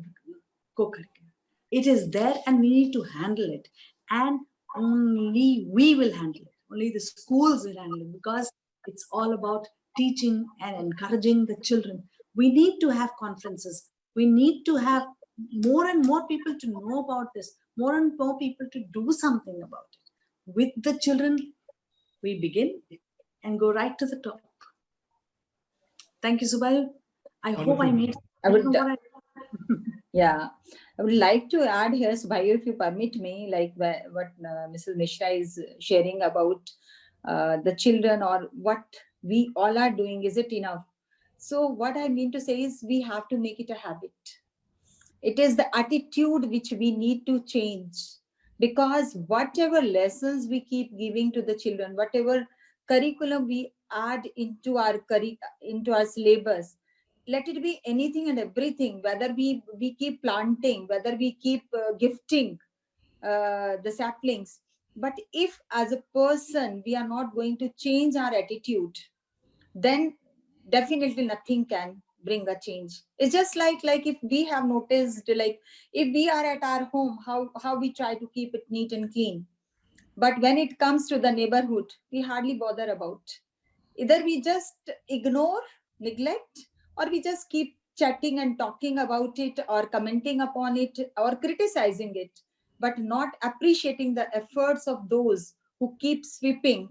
co-curricular. It is there, and we need to handle it, and only we will handle it. Only the schools will handle it, because it's all about teaching and encouraging the children. We need to have conferences. We need to have more and more people to know about this, more and more people to do something about it. With the children, we begin and go right to the top. Thank you, Subhayu. I hope I made. I would. Yeah, I would like to add here, Subhayu, if you permit me, like what Mrs. Mishra is sharing about the children, or what we all are doing. Is it enough? So what I mean to say is, we have to make it a habit. It is the attitude which we need to change, because whatever lessons we keep giving to the children, whatever curriculum we add into our syllabus, let it be anything and everything, whether we keep planting, whether we keep gifting the saplings. But if as a person we are not going to change our attitude, then definitely nothing can bring a change. It's just like if we have noticed, like if we are at our home, how we try to keep it neat and clean, but when it comes to the neighborhood, we hardly bother about. Either we just ignore, neglect, or we just keep chatting and talking about it, or commenting upon it, or criticizing it, but not appreciating the efforts of those who keep sweeping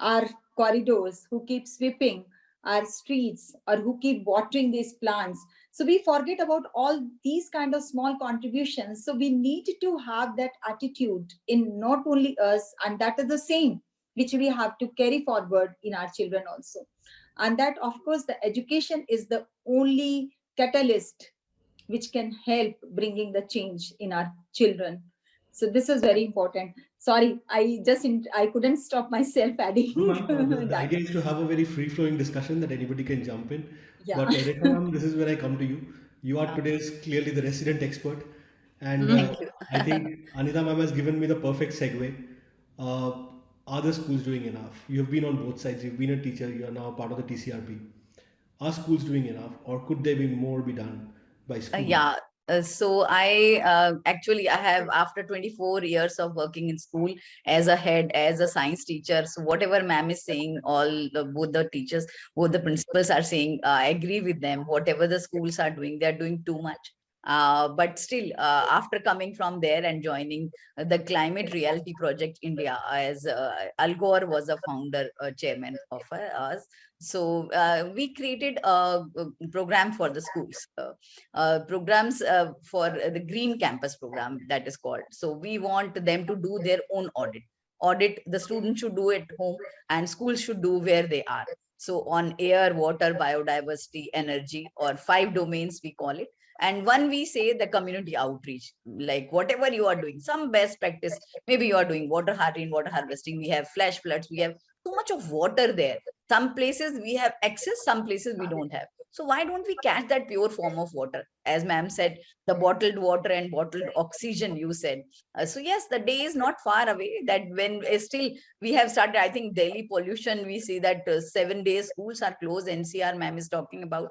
our corridors, who keep sweeping our streets, or who keep watering these plants. So we forget about all these kind of small contributions. So we need to have that attitude in not only us, and that is the same which we have to carry forward in our children also. And that, of course, the education is the only catalyst which can help bringing the change in our children. So this is very important. Sorry, I couldn't stop myself adding. The idea is to have a very free-flowing discussion that anybody can jump in. Yeah. But Rekha ma'am, this is where I come to you. You are today's clearly the resident expert, and Thank you. I think Anita ma'am has given me the perfect segue. Are the schools doing enough? You have been on both sides. You've been a teacher. You are now part of the TCRP. Are schools doing enough, or could there be more be done by schools? Yeah. So I actually I have, after 24 years of working in school as a head, as a science teacher, so whatever ma'am is saying, both the teachers, both the principals are saying, I agree with them. Whatever the schools are doing, they are doing too much. But still, after coming from there and joining the Climate Reality Project India, as Al Gore was a founder, chairman of us. So we created a program for the schools, programs for the Green Campus program, that is called. So we want them to do their own audit. The students should do at home and schools should do where they are. So on air, water, biodiversity, energy, or 5 domains we call it. And one, we say the community outreach, like whatever you are doing, some best practice, maybe you are doing rainwater harvesting, we have flash floods, we have so much of water there. Some places we have access, some places we don't have. So why don't we catch that pure form of water? As ma'am said, the bottled water and bottled oxygen, you said. So yes, the day is not far away that when still we have started, I think Delhi pollution, we see that 7 days schools are closed. NCR ma'am is talking about,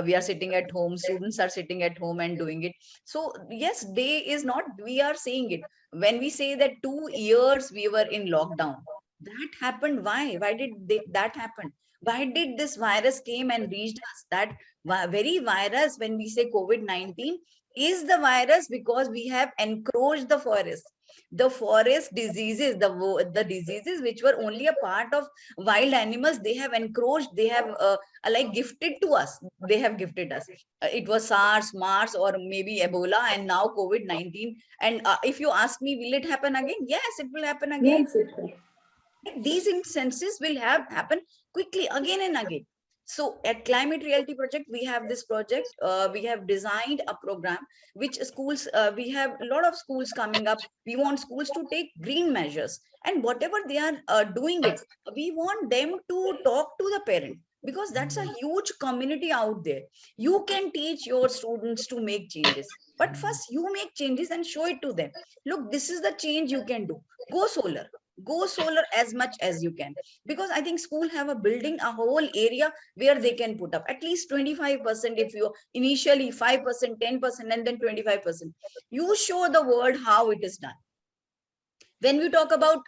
we are sitting at home, students are sitting at home and doing it. So yes, day is not, we are saying it. When we say that 2 years we were in lockdown, that happened. Why did that happen? Why did this virus came and reached us? That very virus, when we say COVID-19, is the virus because we have encroached the forest. The forest diseases, the diseases which were only a part of wild animals, they have encroached, they have like gifted to us. They have gifted us. It was SARS, MARS, or maybe Ebola, and now COVID-19. And if you ask me, will it happen again? Yes, it will happen again. Yes, it will. These instances will happen quickly again and again. So at Climate Reality Project, we have this project. We have designed a program which schools, we have a lot of schools coming up. We want schools to take green measures, and whatever they are doing it, we want them to talk to the parent, because that's a huge community out there. You can teach your students to make changes, but first you make changes and show it to them. Look, this is the change you can do. Go solar as much as you can, because I think school have a building, a whole area where they can put up at least 25%. If you initially 5%, 10%, and then 25%, you show the world how it is done. When we talk about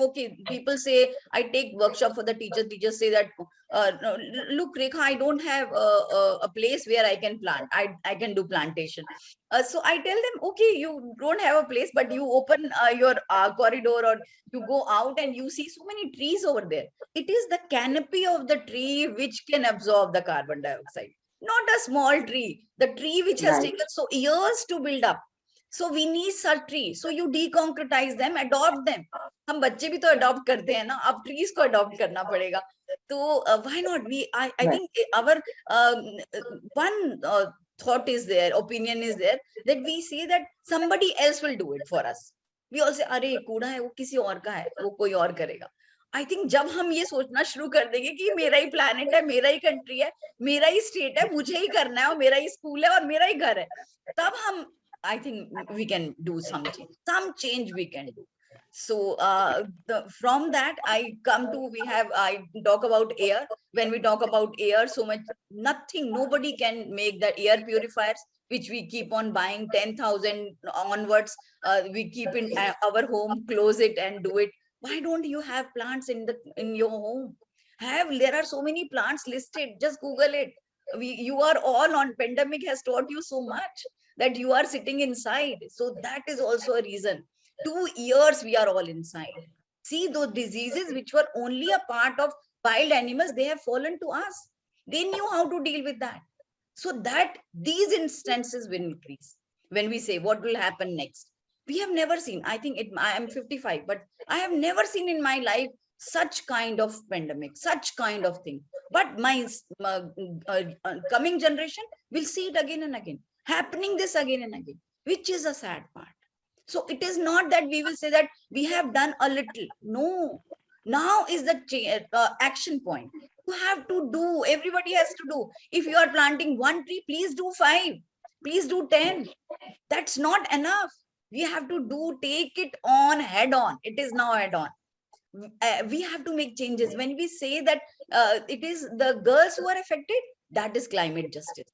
okay, people say I take workshop for the teachers say that no, look Rekha, I don't have a place where I can plant. I can do plantation. So I tell them, okay, you don't have a place, but you open your corridor, or you go out and you see so many trees over there. It is the canopy of the tree which can absorb the carbon dioxide, not a small tree, the tree which has Right. taken so years to build up. So we need such trees. So you deconcretize them, adopt them. हम बच्चे भी तो adopt करते हैं ना, अब trees को adopt करना पड़ेगा. So why not? I Right. think our one thought is there, opinion is there, that we see that somebody else will do it for us. We all say, अरे कूड़ा है वो किसी और का है, वो कोई और करेगा. I think जब हम ये सोचना शुरू कर देंगे कि मेरा ही planet है, मेरा ही country है, मेरा ही state है, मुझे ही करना है, और मेरा ही school है, और मेरा ही घर है, तब हम, I think we can do some change we can do. So from that I come to, I talk about air. When we talk about air, so much, nobody can make the air purifiers, which we keep on buying 10,000 onwards. We keep in our home, close it and do it. Why don't you have plants in your home? There are so many plants listed. Just Google it. You are all on. Pandemic has taught you so much that you are sitting inside. So that is also a reason. 2 years we are all inside. See, those diseases which were only a part of wild animals, they have fallen to us. They knew how to deal with that. So that these instances will increase. When we say what will happen next, we have never seen, I think I am 55, but I have never seen in my life such kind of pandemic, such kind of thing. But my coming generation will see it again and again, happening this again and again, which is a sad part. So it is not that we will say that we have done a little. No, now is the action point. You have to do, everybody has to do. If you are planting 1 tree, please do 5, please do 10. That's not enough. We have to do, take it on head on. It is now head on. We have to make changes. When we say that it is the girls who are affected, that is climate justice.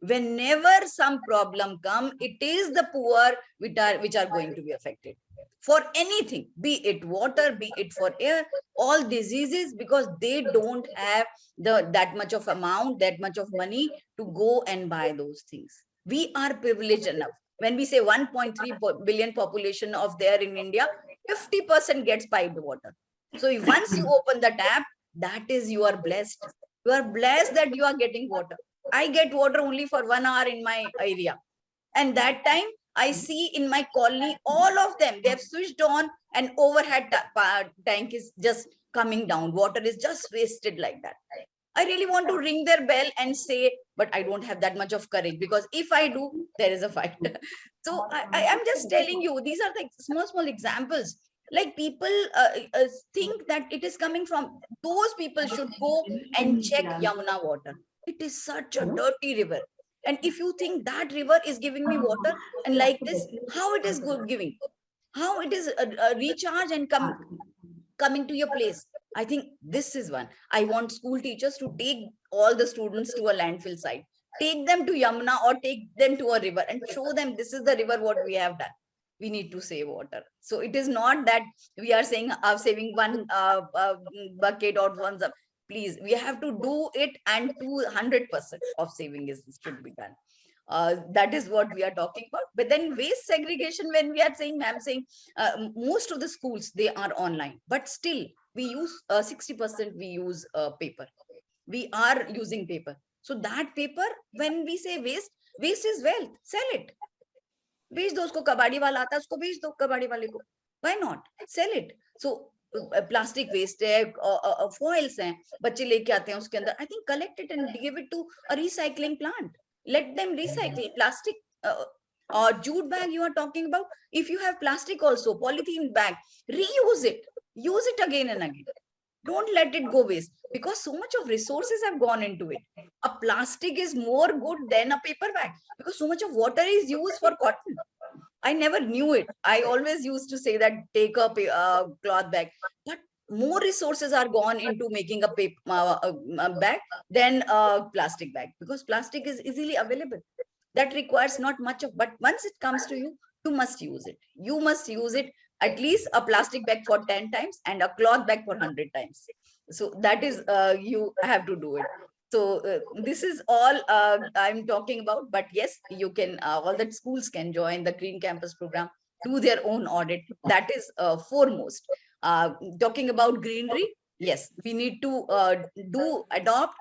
Whenever some problem come, it is the poor which are going to be affected for anything, be it water, be it for air, all diseases, because they don't have that much of amount, that much of money to go and buy those things. We are privileged enough. When we say 1.3 billion population of there in India, 50% gets piped water. So if once you open the tap, that is, you are blessed. You are blessed that you are getting water. I get water only for 1 hour in my area. And that time I see in my colony, all of them, they have switched on, and overhead tank is just coming down. Water is just wasted like that. I really want to ring their bell and say, but I don't have that much of courage, because if I do, there is a fight. So I am just telling you, these are the small examples. Like people think that it is coming from, those people should go and check Yamuna water. It is such a dirty river. And if you think that river is giving me water and like this, how it is giving? How it is recharge and coming to your place? I think this is one. I want school teachers to take all the students to a landfill site, take them to Yamuna or take them to a river and show them this is the river, what we have done. We need to save water. So it is not that we are saying saving one bucket or one. Please, we have to do it, and 200% of saving should be done. That is what we are talking about. But then waste segregation, when we are saying, ma'am saying, most of the schools, they are online, but still we use 60% we use paper. We are using paper. So that paper, when we say waste, waste is wealth. Sell it. बेच दो उसको, कबाड़ी वाला आता है उसको बेच दो कबाड़ी वाले को. Why not? Sell it. So plastic waste है, फॉइल्स हैं, बच्चे लेके आते हैं उसके अंदर, I think collect it and give it to a recycling plant. Let them recycle plastic or jute bag you are talking about. If you have plastic also, polythene bag, reuse it, use it again and again. Don't let it go waste, because so much of resources have gone into it. A plastic is more good than a paper bag, because so much of water is used for cotton. I never knew it. I always used to say that take a cloth bag, but more resources are gone into making a paper bag than a plastic bag, because plastic is easily available. That requires not much of, but once it comes to you, you must use it. You must use it, at least a plastic bag for 10 times and a cloth bag for 100 times. So that is, you have to do it. So this is all I'm talking about. But yes, you can, all that schools can join the Green Campus program, do their own audit. That is foremost. Talking about greenery, yes, we need to adopt,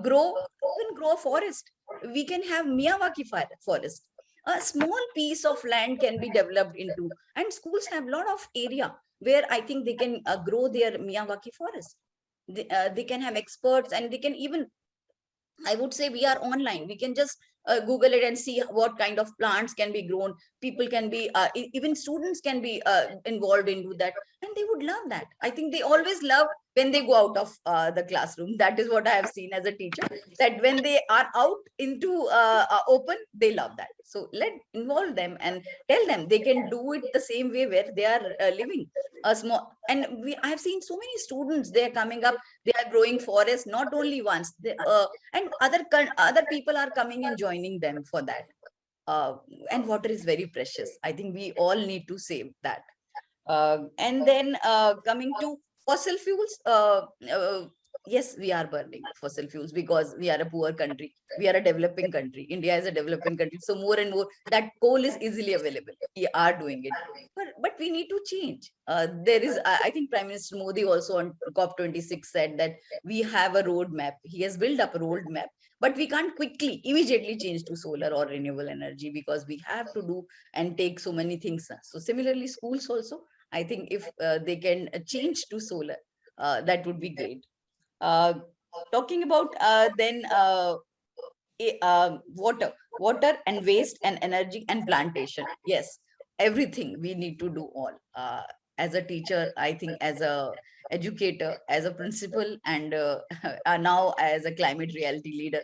grow, even grow a forest. We can have Miyawaki forest. A small piece of land can be developed into, and schools have a lot of area where I think they can grow their Miyawaki forest. They can have experts, and they can even, I would say, we are online. We can just Google it and see what kind of plants can be grown. People can be, even students can be involved into that. And they would love that. I think they always love when they go out of the classroom. That is what I have seen as a teacher, that when they are out into open, they love that. So involve them and tell them they can do it the same way where they are living. A small, and I have seen so many students, they are coming up, they are growing forests, not only once, and other people are coming and joining them for that. And water is very precious. I think we all need to save that. And then coming to fossil fuels, yes, we are burning fossil fuels because we are a poor country. We are a developing country. India is a developing country. So more and more that coal is easily available. We are doing it. But we need to change. There is, I think Prime Minister Modi also on COP26 said that we have a roadmap. He has built up a roadmap, but we can't immediately change to solar or renewable energy, because we have to do and take so many things. So similarly, schools also, I think if they can change to solar, that would be great. Talking about then water and waste and energy and plantation. Yes, everything we need to do all. As a teacher, I think as a educator, as a principal, and now as a climate reality leader,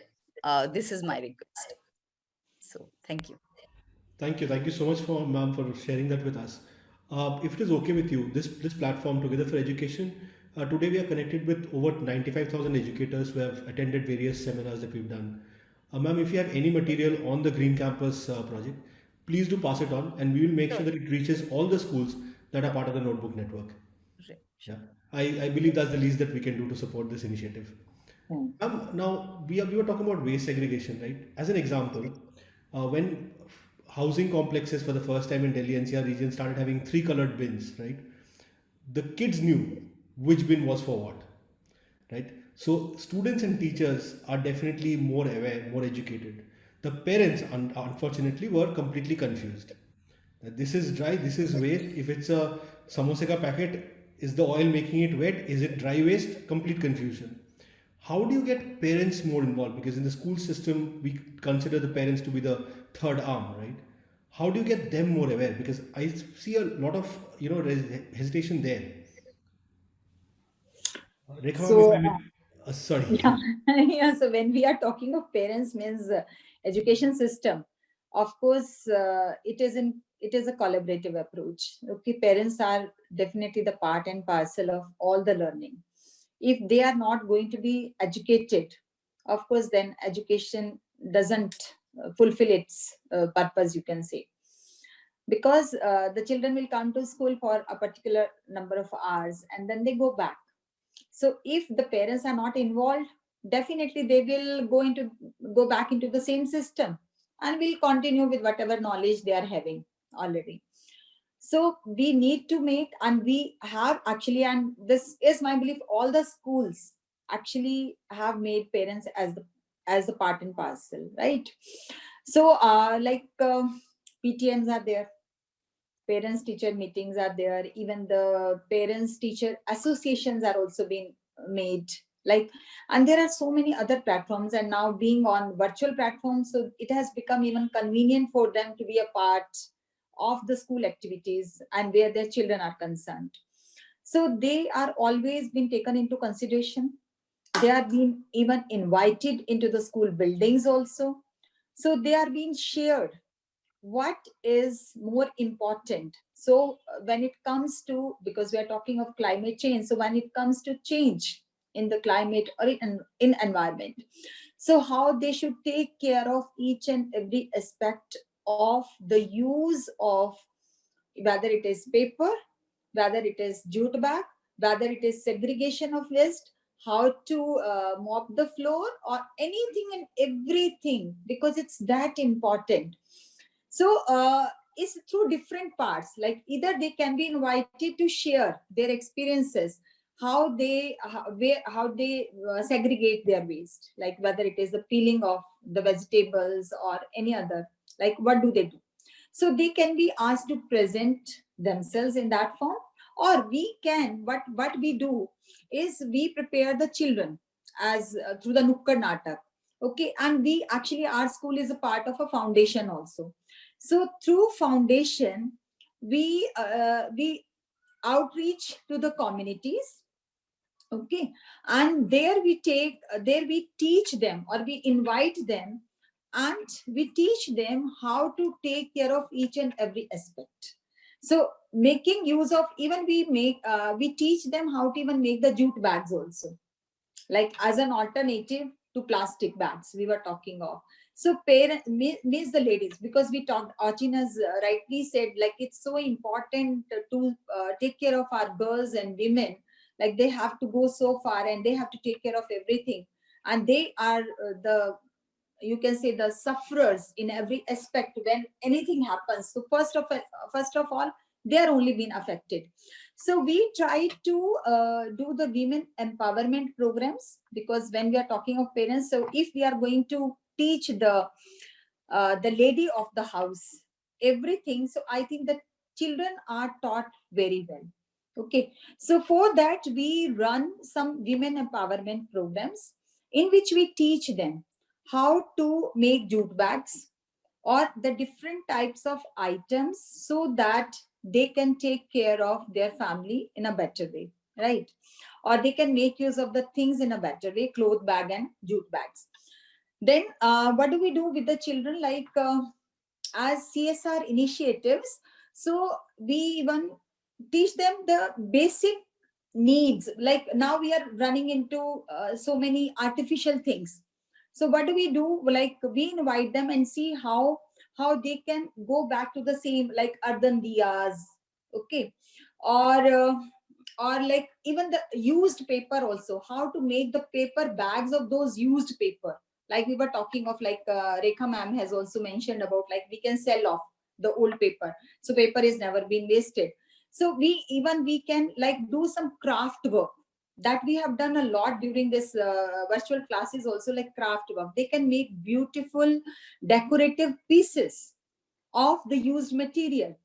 this is my request. So thank you. Thank you. Thank you so much, ma'am, for sharing that with us. If it is okay with you, this platform, Together for Education, today we are connected with over 95,000 educators who have attended various seminars that we've done. Ma'am, if you have any material on the Green Campus project, please do pass it on, and we will make sure that it reaches all the schools that are part of the Notebook Network. Yeah, I believe that's the least that we can do to support this initiative. Now we were talking about waste segregation, right? As an example, when housing complexes for the first time in Delhi NCR region started having 3 colored bins, right? The kids knew which bin was for what, right? So students and teachers are definitely more aware, more educated. The parents unfortunately were completely confused that this is dry, this is wet. If it's a samosa ka packet, is the oil making it wet, is it dry waste? Complete confusion. How do you get parents more involved? Because in the school system we consider the parents to be the third arm, right? How do you get them more aware? Because I see a lot of hesitation there. Rekha ma'am, if So I may, sorry. yeah, yeah. So when we are talking of parents, means education system, of course, it is a collaborative approach. Okay, parents are definitely the part and parcel of all the learning. If they are not going to be educated, of course, then education doesn't fulfill its purpose, you can say, because the children will come to school for a particular number of hours and then they go back. So if the parents are not involved, definitely they will go back into the same system and will continue with whatever knowledge they are having already. So we need to make, and we have actually, and this is my belief, all the schools actually have made parents as the part and parcel, right? So PTMs are there, parents teacher meetings are there, even the parents teacher associations are also being made, like, and there are so many other platforms, and now being on virtual platforms, so it has become even convenient for them to be a part of the school activities and where their children are concerned. So they are always been taken into consideration. They are being even invited into the school buildings also. So they are being shared what is more important. So when it comes to, because we are talking of climate change, so when it comes to change in the climate or in environment, so how they should take care of each and every aspect of the use of, whether it is paper, whether it is jute bag, whether it is segregation of waste, how to mop the floor, or anything and everything, because it's that important. So it's through different parts, like either they can be invited to share their experiences, how they segregate their waste, like whether it is the peeling of the vegetables or any other, like what do they do. So they can be asked to present themselves in that form, or we can, what we do is we prepare the children as through the Nukkad Natak. Okay, and we actually, our school is a part of a foundation also. So through foundation, we outreach to the communities. Okay, and there we teach them, or we invite them, and we teach them how to take care of each and every aspect. So making use of, even we teach them how to even make the jute bags also, like as an alternative to plastic bags we were talking of. So parent means the ladies, because we talked, Achin has rightly said, like it's so important to take care of our girls and women, like they have to go so far and they have to take care of everything, and they are the, you can say, the sufferers in every aspect when anything happens. So first of all, they are only being affected. So we try to do the women empowerment programs, because when we are talking of parents, so if we are going to teach the lady of the house everything, so I think that children are taught very well. Okay, so for that we run some women empowerment programs in which we teach them how to make jute bags or the different types of items, so that they can take care of their family in a better way, right? Or they can make use of the things in a better way, cloth bag and jute bags. Then what do we do with the children, like as CSR initiatives? So we even teach them the basic needs, like now we are running into so many artificial things. So what do we do, like we invite them and see how they can go back to the same, like earthen diyas. Okay, or or like even the used paper also, how to make the paper bags of those used paper, Like we were talking of, like Rekha ma'am has also mentioned about, like we can sell off the old paper. So paper is never been wasted. So we can like do some craft work that we have done a lot during this virtual classes also, like craft work. They can make beautiful decorative pieces of the used material.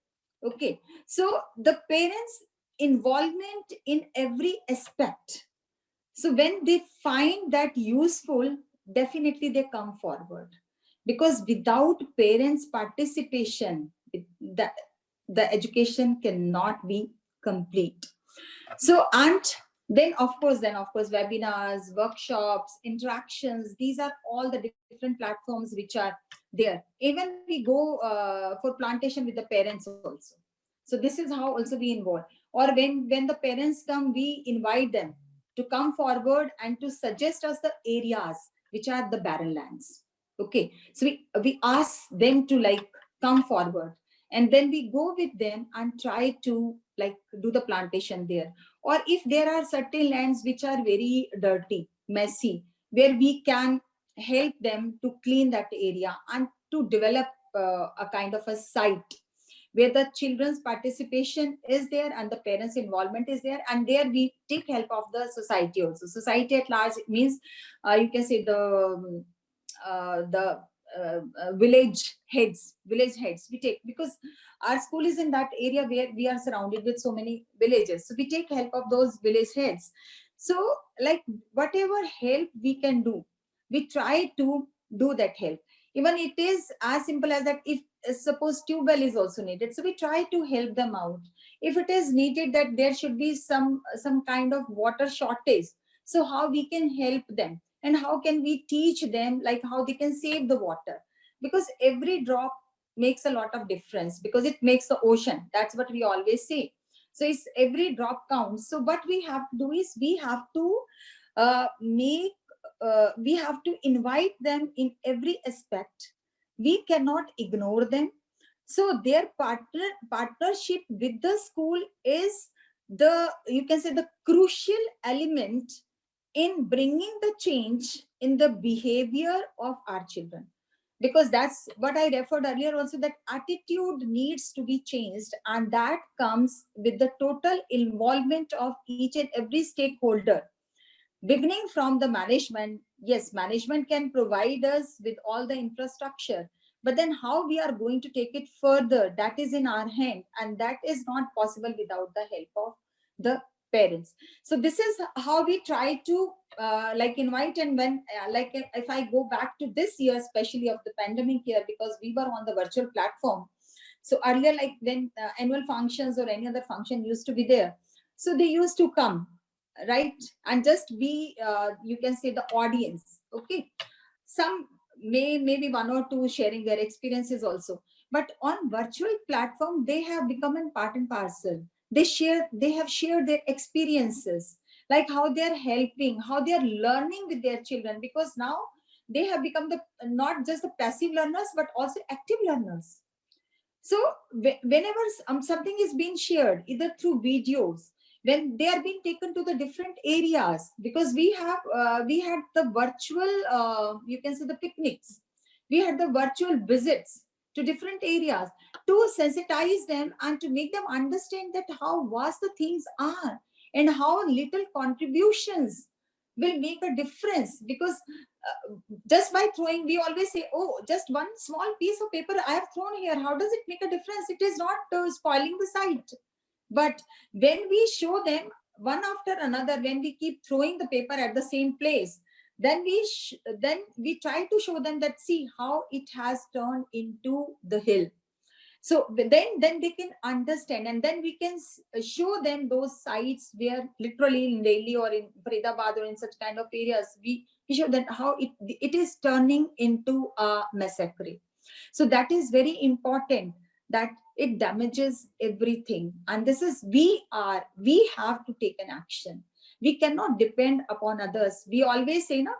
Okay, so the parents involvement in every aspect. So when they find that useful, definitely they come forward, because without parents participation, the, the education cannot be complete. So, and then of course webinars, workshops, interactions, these are all the different platforms which are there. Even we go for plantation with the parents also. So this is how also we involve. Or when the parents come, we invite them to come forward and to suggest us the areas which are the barren lands. Okay, so we ask them to like come forward, and then we go with them and try to like do the plantation there. Or if there are certain lands which are very dirty, messy, where we can help them to clean that area and to develop a kind of a site where the children's participation is there and the parents involvement is there, and there we take help of the society also. Society at large means you can say the village heads we take, because our school is in that area where we are surrounded with so many villages, so we take help of those village heads. So like whatever help we can do, we try to do that help. Even it is as simple as that, if suppose tube well is also needed, so we try to help them out. If it is needed that there should be some kind of water shortage, so how we can help them, and how can we teach them like how they can save the water, because every drop makes a lot of difference, because it makes the ocean. That's what we always say. So it's every drop counts. So what we have to do is we have to we have to invite them in every aspect. We cannot ignore them. So their partnership with the school is the, you can say, the crucial element in bringing the change in the behavior of our children. Because that's what I referred earlier also, that attitude needs to be changed, and that comes with the total involvement of each and every stakeholder, beginning from the management. Yes, management can provide us with all the infrastructure, but then how we are going to take it further, that is in our hand, and that is not possible without the help of the parents. So this is how we try to like invite. And when like if I go back to this year, especially of the pandemic year, because we were on the virtual platform. So earlier, like when annual functions or any other function used to be there, so they used to come, right, and just be you can say the audience. Okay, some maybe one or two sharing their experiences also, but on virtual platform they have become a part and parcel. They have shared their experiences, like how they are helping, how they are learning with their children, because now they have become the not just the passive learners but also active learners. So whenever something is being shared, either through videos, when they are being taken to the different areas, because we had the virtual you can say the picnics, we had the virtual visits to different areas to sensitize them and to make them understand that how vast the things are and how little contributions will make a difference. Because just by throwing, we always say, oh, just one small piece of paper I have thrown here, how does it make a difference? It is not spoiling the site. But when we show them one after another, when we keep throwing the paper at the same place, then we try to show them that, see how it has turned into the hill. So then they can understand, and then we can show them those sites where literally in Delhi or in Faridabad or in such kind of areas, we show that how it is turning into a massacre. So that is very important, that it damages everything. And this is, we have to take an action. We cannot depend upon others. We always say, na,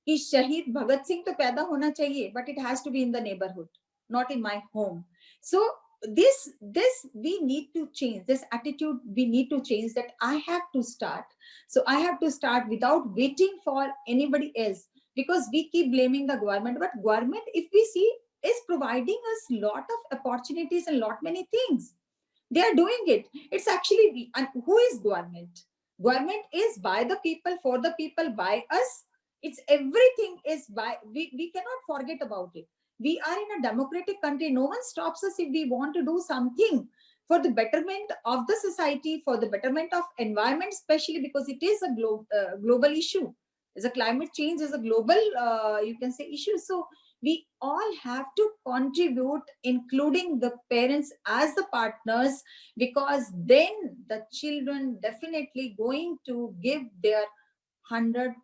कि शहीद भगत सिंह तो पैदा होना चाहिए, but it has to be in the neighborhood, not in my home. So this we need to change, this attitude we need to change, that I have to start. So I have to start without waiting for anybody else. because we keep blaming the government, but government, if we see, is providing us lot of opportunities and lot many things. They are doing it. It's actually, and who is government? Government is by the people, for the people, by us. It's everything is by, we cannot forget about it. We are in a democratic country. No one stops us if we want to do something for the betterment of the society, for the betterment of environment, especially because it is a global issue. As a climate change is a global, you can say, issue. So we all have to contribute, including the parents as the partners, because then the children definitely going to give their 100%.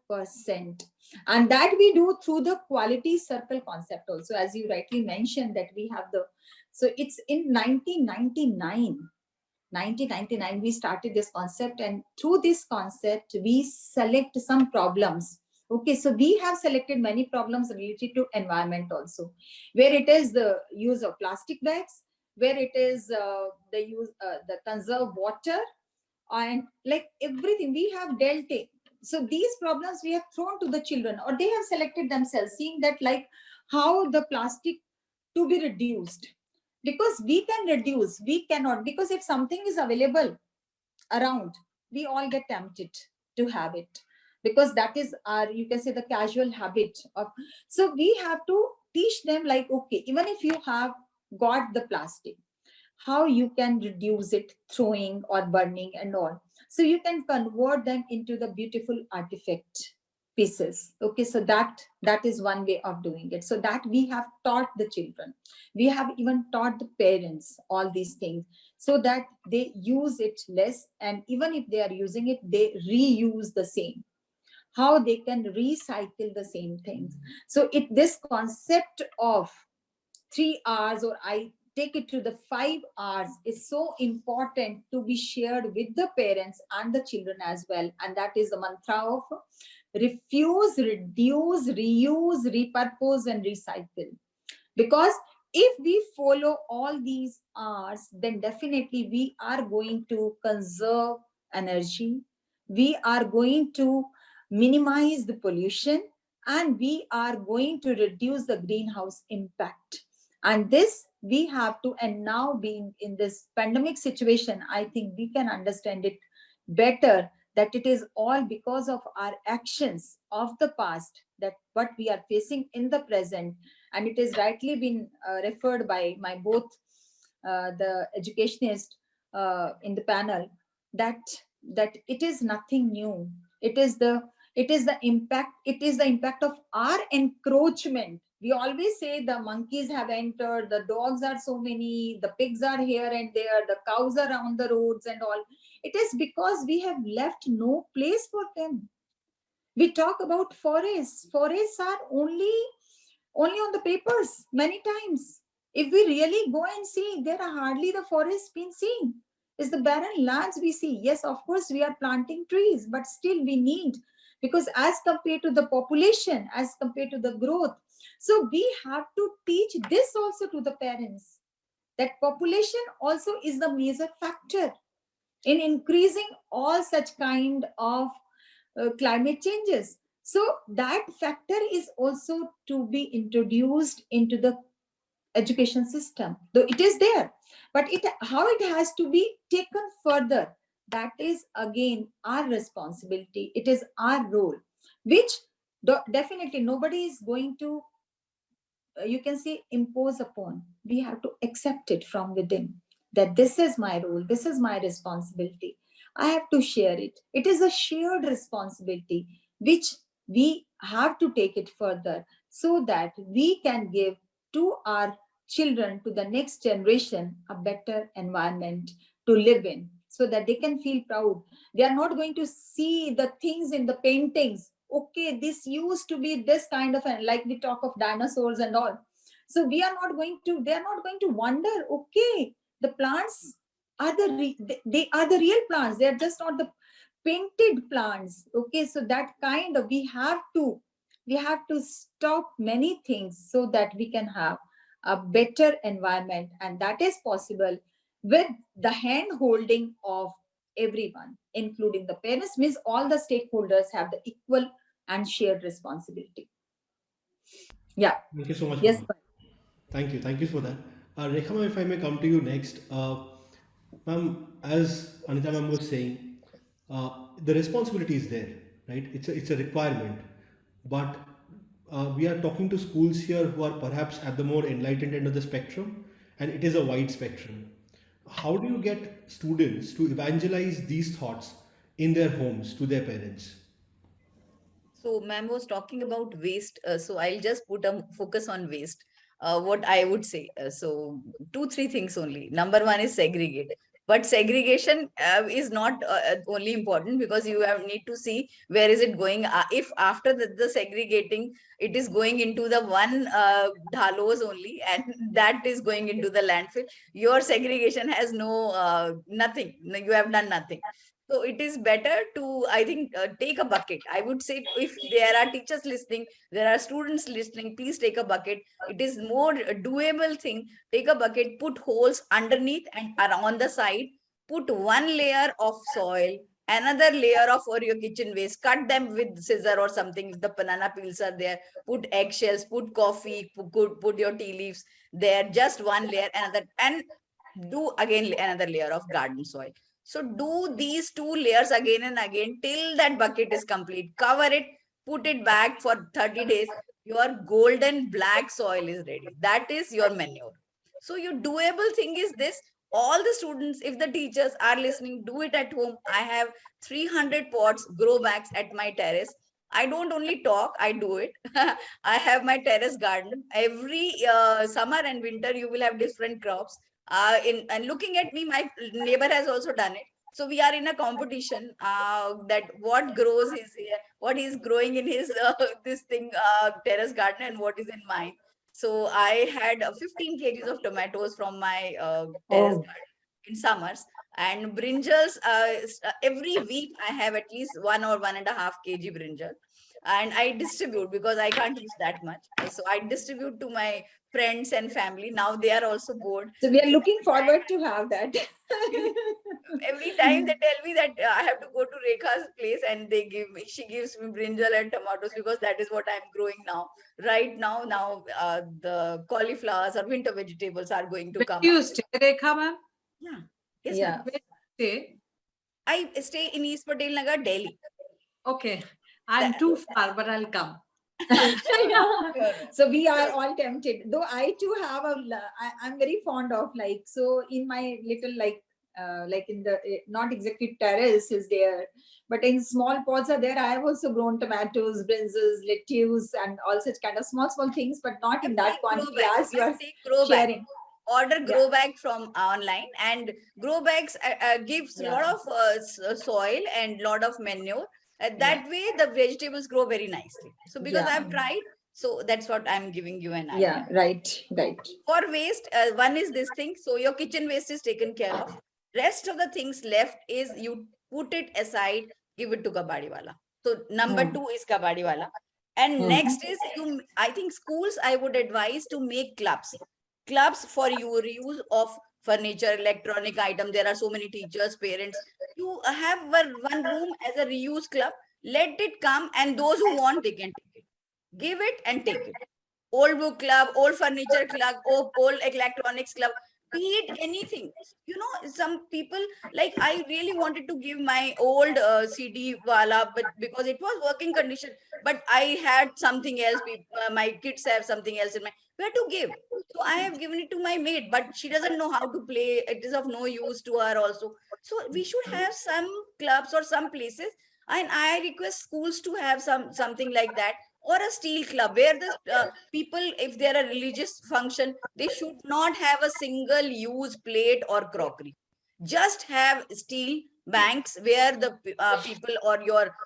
And that we do through the quality circle concept also, as you rightly mentioned, that we have the, so it's in 1999 we started this concept, and through this concept we select some problems. Okay, so we have selected many problems related to environment also, where it is the use of plastic bags, where it is the use, the conserve water, and like everything we have dealt it. So these problems we have thrown to the children, or they have selected themselves, seeing that like how the plastic to be reduced, because we can reduce, we cannot, because if something is available around, we all get tempted to have it, because that is our, you can say, the casual habit of. So we have to teach them like, okay, even if you have got the plastic, how you can reduce it, throwing or burning and all. So you can convert them into the beautiful artifact pieces. Okay, so that is one way of doing it. So that we have taught the children. We have even taught the parents all these things, so that they use it less, and even if they are using it, they reuse the same. How they can recycle the same things. So this concept of 3 hours, or I take it to the 5 hours, is so important to be shared with the parents and the children as well. And that is the mantra of refuse, reduce, reuse, repurpose, and recycle. Because if we follow all these hours, then definitely we are going to conserve energy, we are going to minimize the pollution, and we are going to reduce the greenhouse impact. And this we have to, and now being in this pandemic situation, I think we can understand it better, that it is all because of our actions of the past, that what we are facing in the present. And it is rightly been referred by my both the educationist in the panel, that it is nothing new. It is the impact of our encroachment. We always say the monkeys have entered, the dogs are so many, the pigs are here and there, the cows are on the roads and all. It is because we have left no place for them. We talk about forests. Forests are only on the papers many times. If we really go and see, there are hardly the forests being seen. It's the barren lands we see. Yes, of course, we are planting trees, but still we need, because as compared to the population, as compared to the growth, so we have to teach this also to the parents, that population also is the major factor in increasing all such kind of climate changes. So that factor is also to be introduced into the education system, though it is there, but how it has to be taken further, that is again our responsibility. It is our role, which definitely nobody is going to, you can say, impose upon. We have to accept it from within, that this is my role, this is my responsibility. I have to share it. It is a shared responsibility, which we have to take it further, so that we can give to our children, to the next generation, a better environment to live in, so that they can feel proud. They are not going to see the things in the paintings. Okay, this used to be this kind of, like we talk of dinosaurs and all. So they are not going to wonder, okay, the plants are they are the real plants. They are just not the painted plants. Okay, so that kind of, we have to stop many things, so that we can have a better environment. And that is possible with the hand holding of everyone, including the parents. Means all the stakeholders have the equal and shared responsibility. Yeah. Thank you so much. Yes. Ma'am. Thank you. Thank you for that. Rekha, ma'am, if I may come to you next. Ma'am, as Anita ma'am was saying, the responsibility is there, right? It's a requirement. But we are talking to schools here who are perhaps at the more enlightened end of the spectrum, and it is a wide spectrum. How do you get students to evangelize these thoughts in their homes to their parents? So ma'am was talking about waste. So I'll just put a focus on waste. What I would say. So two, three things only. Number one is segregate. But segregation is not only important, because you have need to see where is it going. If after the segregating, it is going into the one dhalos only, and that is going into the landfill, your segregation has no nothing. No, you have done nothing. So it is better to, I think, take a bucket. I would say, if there are teachers listening, there are students listening, please take a bucket. It is more doable thing. Take a bucket, put holes underneath and around the side, put one layer of soil, another layer of for your kitchen waste, cut them with scissor or something. If the banana peels are there, put eggshells, put coffee, put your tea leaves there, just one layer, another, and do again another layer of garden soil. So do these two layers again and again till that bucket is complete. Cover it, put it back for 30 days. Your golden black soil is ready. That is your manure. So your doable thing is this. All the students, if the teachers are listening, do it at home. I have 300 pots, grow bags at my terrace. I don't only talk, I do it. I have my terrace garden. Every summer and winter, you will have different crops. In and looking at me, my neighbor has also done it. So we are in a competition that what grows is here, what is growing in his this thing terrace garden, and what is in mine. So I had 15 kgs of tomatoes from my terrace Oh. garden in summers, and brinjals. Every week I have at least 1 or 1.5 kg brinjal, and I distribute because I can't reach that much. So I distribute to my friends and family. Now they are also bored. So we are looking forward to have that. Every time they tell me that I have to go to Rekha's place, and she gives me brinjal and tomatoes, because that is what I'm growing now. Right now, the cauliflowers or winter vegetables are going to Where come do you up. stay, Rekha, ma'am? Yeah. Yes, Yeah. ma'am. Where do you stay? I stay in East Patel Nagar, Delhi. Okay. I'm too far, but I'll come. Yeah. So we are all tempted. Though I too have I'm very fond of, like, so in my little, like in the not exactly terrace is there, but in small pots are there. I have also grown tomatoes, brinjals, lettuce, and all such kind of small things, but not in that Take grow quantity bag. as you Ma'am, are take grow bag. sharing. Order Yeah. grow bag from online, and grow bags gives a lot Yeah. of soil and lot of manure. That Yeah. way the vegetables grow very nicely. So because Yeah. I've tried, so that's what I'm giving you an Yeah. idea. Right. Right. For waste, one is this thing. So your kitchen waste is taken care of. Rest of the things left is you put it aside, give it to kabadi wala. So number Hmm. two is kabadi wala. And Hmm. next is I think schools, I would advise to make clubs for your use of furniture, electronic item. There are so many teachers, parents. You have one room as a reuse club. Let it come, and those who want, they can take it. Give it and take it. Old book club, old furniture club, old electronics club, be it anything. You know, some people, like, I really wanted to give my old CD wala, but because it was working condition, but I had something else. My kids have something else in my, where to give. So I have given it to my maid, but she doesn't know how to play. It is of no use to her also. So we should have some clubs or some places, and I request schools to have something like that, or a steel club where the people, if there are religious function, they should not have a single use plate or crockery. Just have steel banks where the people or your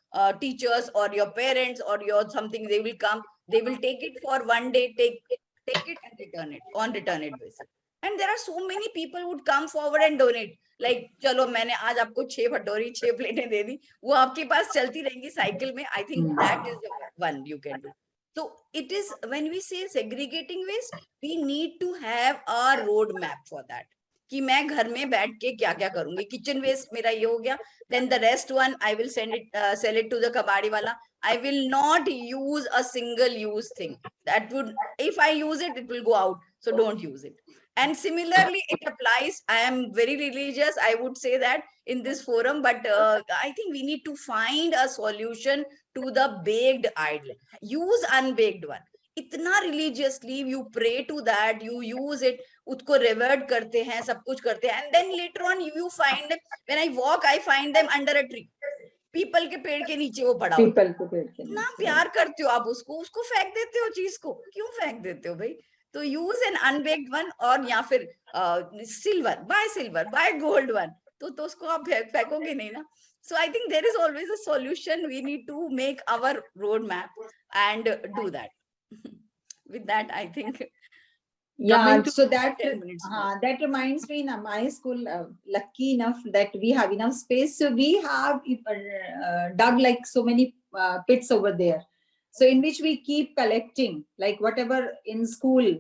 teachers or your parents or your something, they will come, they will take it for one day, take it and return it on return it basis. And there are so many people would come forward and donate, like, चलो मैंने आज आपको 6 भटोरी 6 प्लेटें दे दी, वो आपके पास चलती रहेंगी cycle में. I think that is the one you can do. So it is, when we say segregating waste, we need to have a roadmap for that. कि मैं घर में बैठ के क्या क्या करूंगी. किचन वेस्ट मेरा ये हो गया, then the rest one I will sell it to the kabadi wala. I will not use a single use thing. That would, if I use it, it will go out. So don't use it. And similarly, it applies. I am very religious, I would say that in this forum, but I think we need to find a solution to the baked idol. Use unbaked one. इतना religiously you pray to that, you use it, उसको revert करते हैं, सब कुछ करते हैं, and then later on you find them, when I walk I find them under a tree. People के पेड़ के नीचे वो पड़ा होता है. People को पेड़ के इतना नीचे. प्यार करते हो आप उसको, उसको फेंक देते हो चीज को, क्यों फेंक देते हो भाई? तो यूज एन अनबेक्ड वन, और या फिर सिल्वर बाय गोल्ड वन, तो उसको आप फेंकोगे नहीं ना. So I think there is always a solution. We need to make our roadmap and do that. With that, I think. Yeah, coming to so that 10 minutes more. that reminds me, in my school, lucky enough that we have enough space, so we have dug like so many pits over there, so in which we keep collecting like whatever in school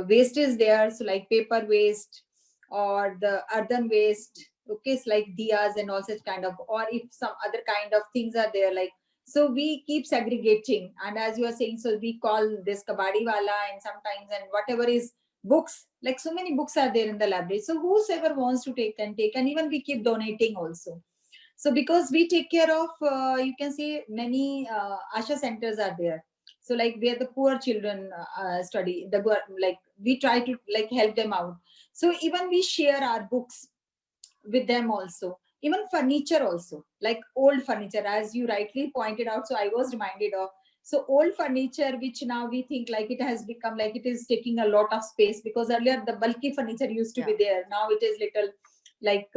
waste is there, so like paper waste or the earthen waste, okay, it's like diyas and all such kind of, or if some other kind of things are there, like, so we keep segregating. And as you are saying, so we call this kabadi wala, and sometimes, and whatever is books, like so many books are there in the library, so whosoever wants to take can take, and even we keep donating also. So because we take care of you can say many asha centers are there, so like where the poor children study, like we try to like help them out, so even we share our books with them also. Even furniture also, like old furniture, as you rightly pointed out, so I was reminded of, so old furniture which now we think like it has become like it is taking a lot of space, because earlier the bulky furniture used to be there, now it is little like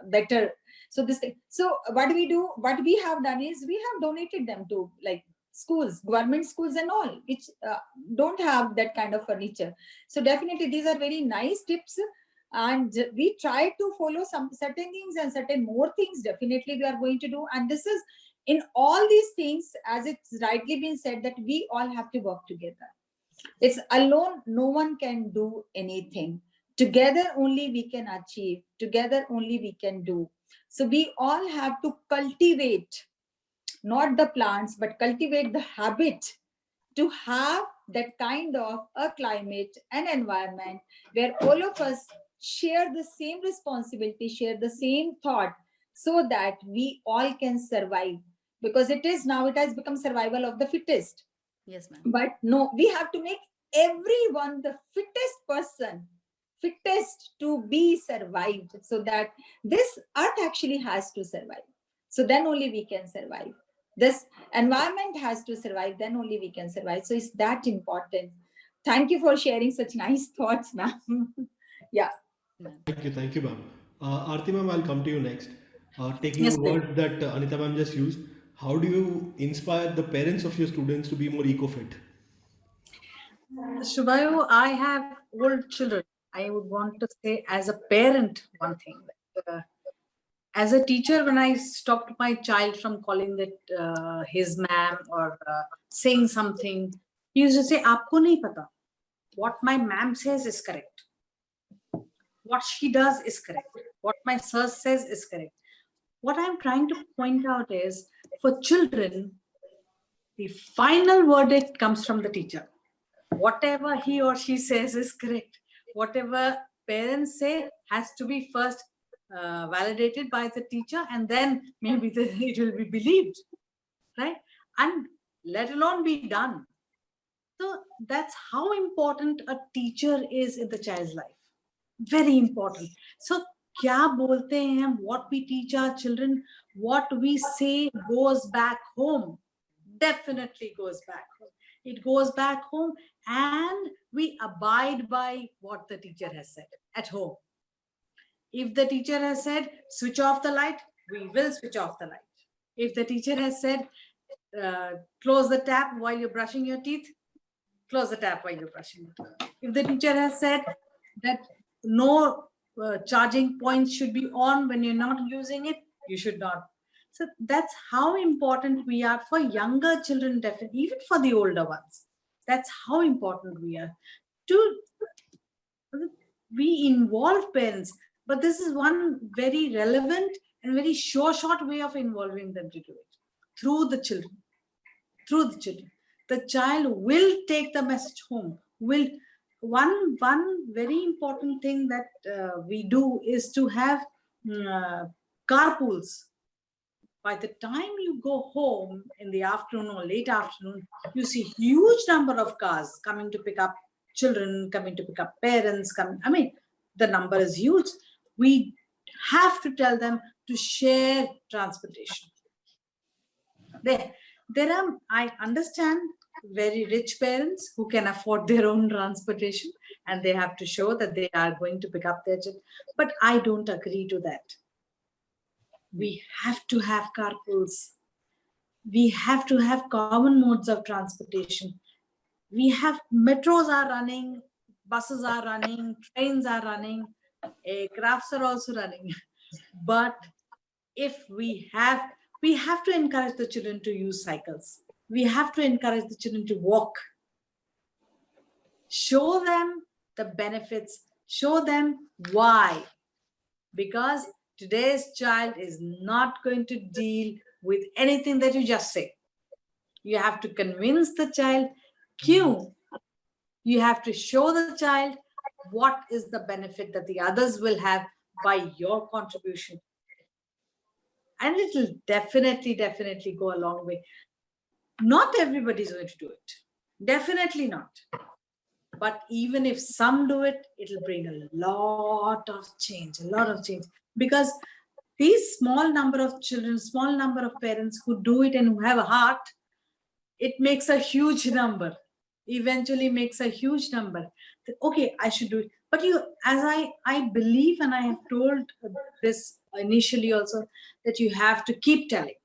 better. So this thing, so what we do, what we have done is we have donated them to like schools, government schools and all, which don't have that kind of furniture. So definitely these are very nice tips, and we try to follow some certain things, and certain more things definitely we are going to do. And this is in all these things, as it's rightly been said, that we all have to work together. It's alone no one can do anything, together only we can achieve, together only we can do. So we all have to cultivate not the plants, but cultivate the habit to have that kind of a climate and environment where all of us share the same responsibility, share the same thought, so that we all can survive. Because it is now, it has become survival of the fittest. Yes, ma'am. But no, we have to make everyone the fittest person, fittest to be survived, so that this earth actually has to survive. So then only we can survive. This environment has to survive, then only we can survive. So it's that important. Thank you for sharing such nice thoughts, ma'am. Yeah. Thank you, ma'am. Aarti ma'am, I'll come to you next. Taking Yes, the word that Anita ma'am just used, how do you inspire the parents of your students to be more eco-fit? Shubhayu, I have old children. I would want to say as a parent, one thing. As a teacher, when I stopped my child from calling it his ma'am or saying something, he used to say, "Aapko nahi pata. What my ma'am says is correct. What she does is correct. What my sir says is correct." What I'm trying to point out is, for children, the final verdict comes from the teacher. Whatever he or she says is correct. Whatever parents say has to be first validated by the teacher, and then maybe it will be believed, right? And let alone be done. So that's how important a teacher is in the child's life. Very important. So kya bolte hain, what we teach our children, what we say goes back home. Definitely goes back home. It goes back home, and we abide by what the teacher has said at home. If the teacher has said, switch off the light, we will switch off the light. If the teacher has said, close the tap while you're brushing your teeth, close the tap while you're brushing your teeth. If the teacher has said that no charging points should be on when you're not using it, you should not. So that's how important we are for younger children, definitely, even for the older ones. That's how important we are. we involve parents, but this is one very relevant and very short way of involving them to do it through the children. Through the children, the child will take the message home. Will one very important thing that we do is to have carpools. By the time you go home in the afternoon or late afternoon, you see huge number of cars coming to pick up children, coming to pick up parents, coming. I mean, the number is huge. We have to tell them to share transportation. There are, I understand, very rich parents who can afford their own transportation and they have to show that they are going to pick up their children. But I don't agree to that. We have to have carpools. We have to have common modes of transportation. We have metros are running, buses are running, trains are running, crafts are also running. But if we have to encourage the children to use cycles. We have to encourage the children to walk. Show them the benefits. Show them why. Because today's child is not going to deal with anything that you just say. You have to convince the child. You have to show the child what is the benefit that the others will have by your contribution. And it will definitely go a long way. Not everybody is going to do it. Definitely not. But even if some do it, it will bring a lot of change. Because these small number of children, small number of parents who do it and who have a heart, it makes a huge number. Eventually makes a huge number. Okay, I should do it. But as I believe, and I have told this initially also, that you have to keep telling.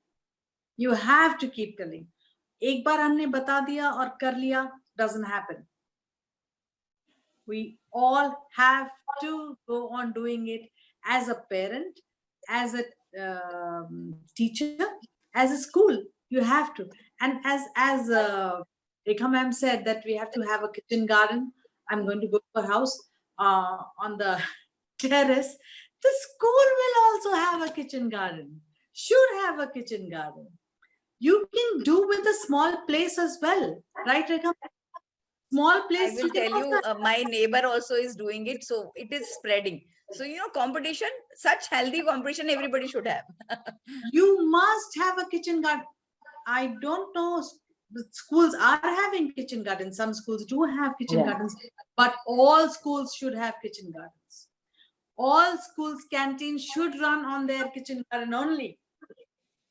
You have to keep telling. एक बार हमने बता दिया और कर लिया doesn't happen. We all have to go on doing it as a parent, as a teacher, as a school. You have to. And as Rekha ma'am said that we have to have a kitchen garden. I'm going to go to her house on the terrace. The school will also have a kitchen garden. Should have a kitchen garden. You can do with a small place as well, right, Rekha? Small place. I will tell you, my neighbor also is doing it, so it is spreading. So, competition, such healthy competition, everybody should have. You must have a kitchen garden. I don't know, schools are having kitchen gardens. Some schools do have kitchen gardens, but all schools should have kitchen gardens. All schools' canteens should run on their kitchen garden only.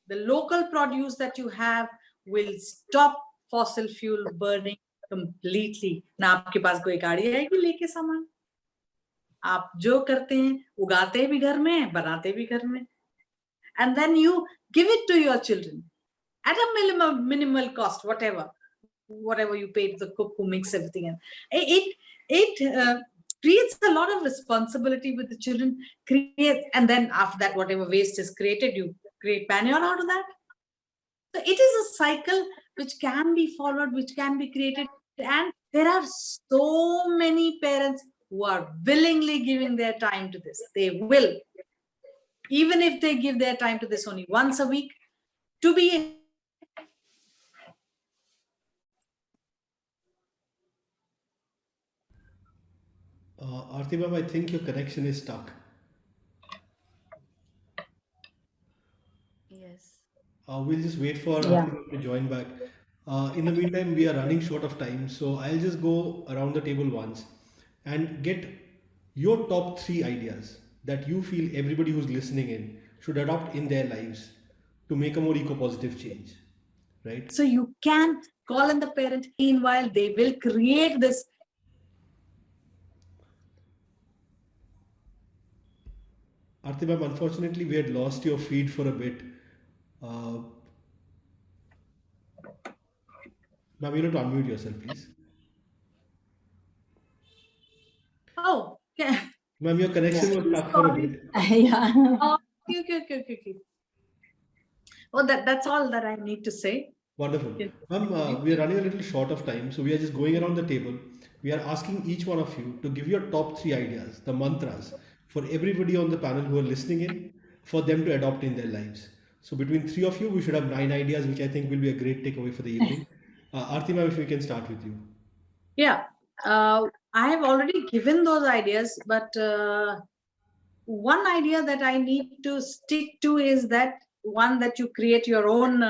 The local produce that you have will stop fossil fuel burning completely. ना आपके पास कोई गाड़ी आएगी लेके सामान. आप जो करते हैं, उगाते भी घर में, बनाते भी घर में. And then you give it to your children at a minimal cost, whatever you pay to the cook who makes everything. And it creates a lot of responsibility with the children. And then after that, whatever waste is created, you create manure out of that. So it is a cycle which can be followed, which can be created. And there are so many parents who are willingly giving their time to this. They will. Even if they give their time to this only once a week, to be Aarti ma'am, I think your connection is stuck. Yes. We'll just wait for Yeah. Aarti ma'am to join back. In the meantime, we are running short of time, so I'll just go around the table once and get your top 3 ideas that you feel everybody who's listening in should adopt in their lives to make a more eco-positive change, right? so you can call in the parent. Meanwhile, they will create this. Aarti ma'am, unfortunately, we had lost your feed for a bit. Ma'am, you need to unmute yourself, please. Oh, okay. Ma'am, your connection was stuck for a Sorry. bit. Yeah. Okay. Oh, that's all that I need to say. Wonderful. Yes. Ma'am, we are running a little short of time, so we are just going around the table. We are asking each one of you to give your top three ideas, the mantras, for everybody on the panel who are listening in, for them to adopt in their lives. So between three of you, we should have 9 ideas, which I think will be a great takeaway for the evening. Aarti ma'am, if we can start with you. Yeah, I have already given those ideas, but one idea that I need to stick to is that one that you create your own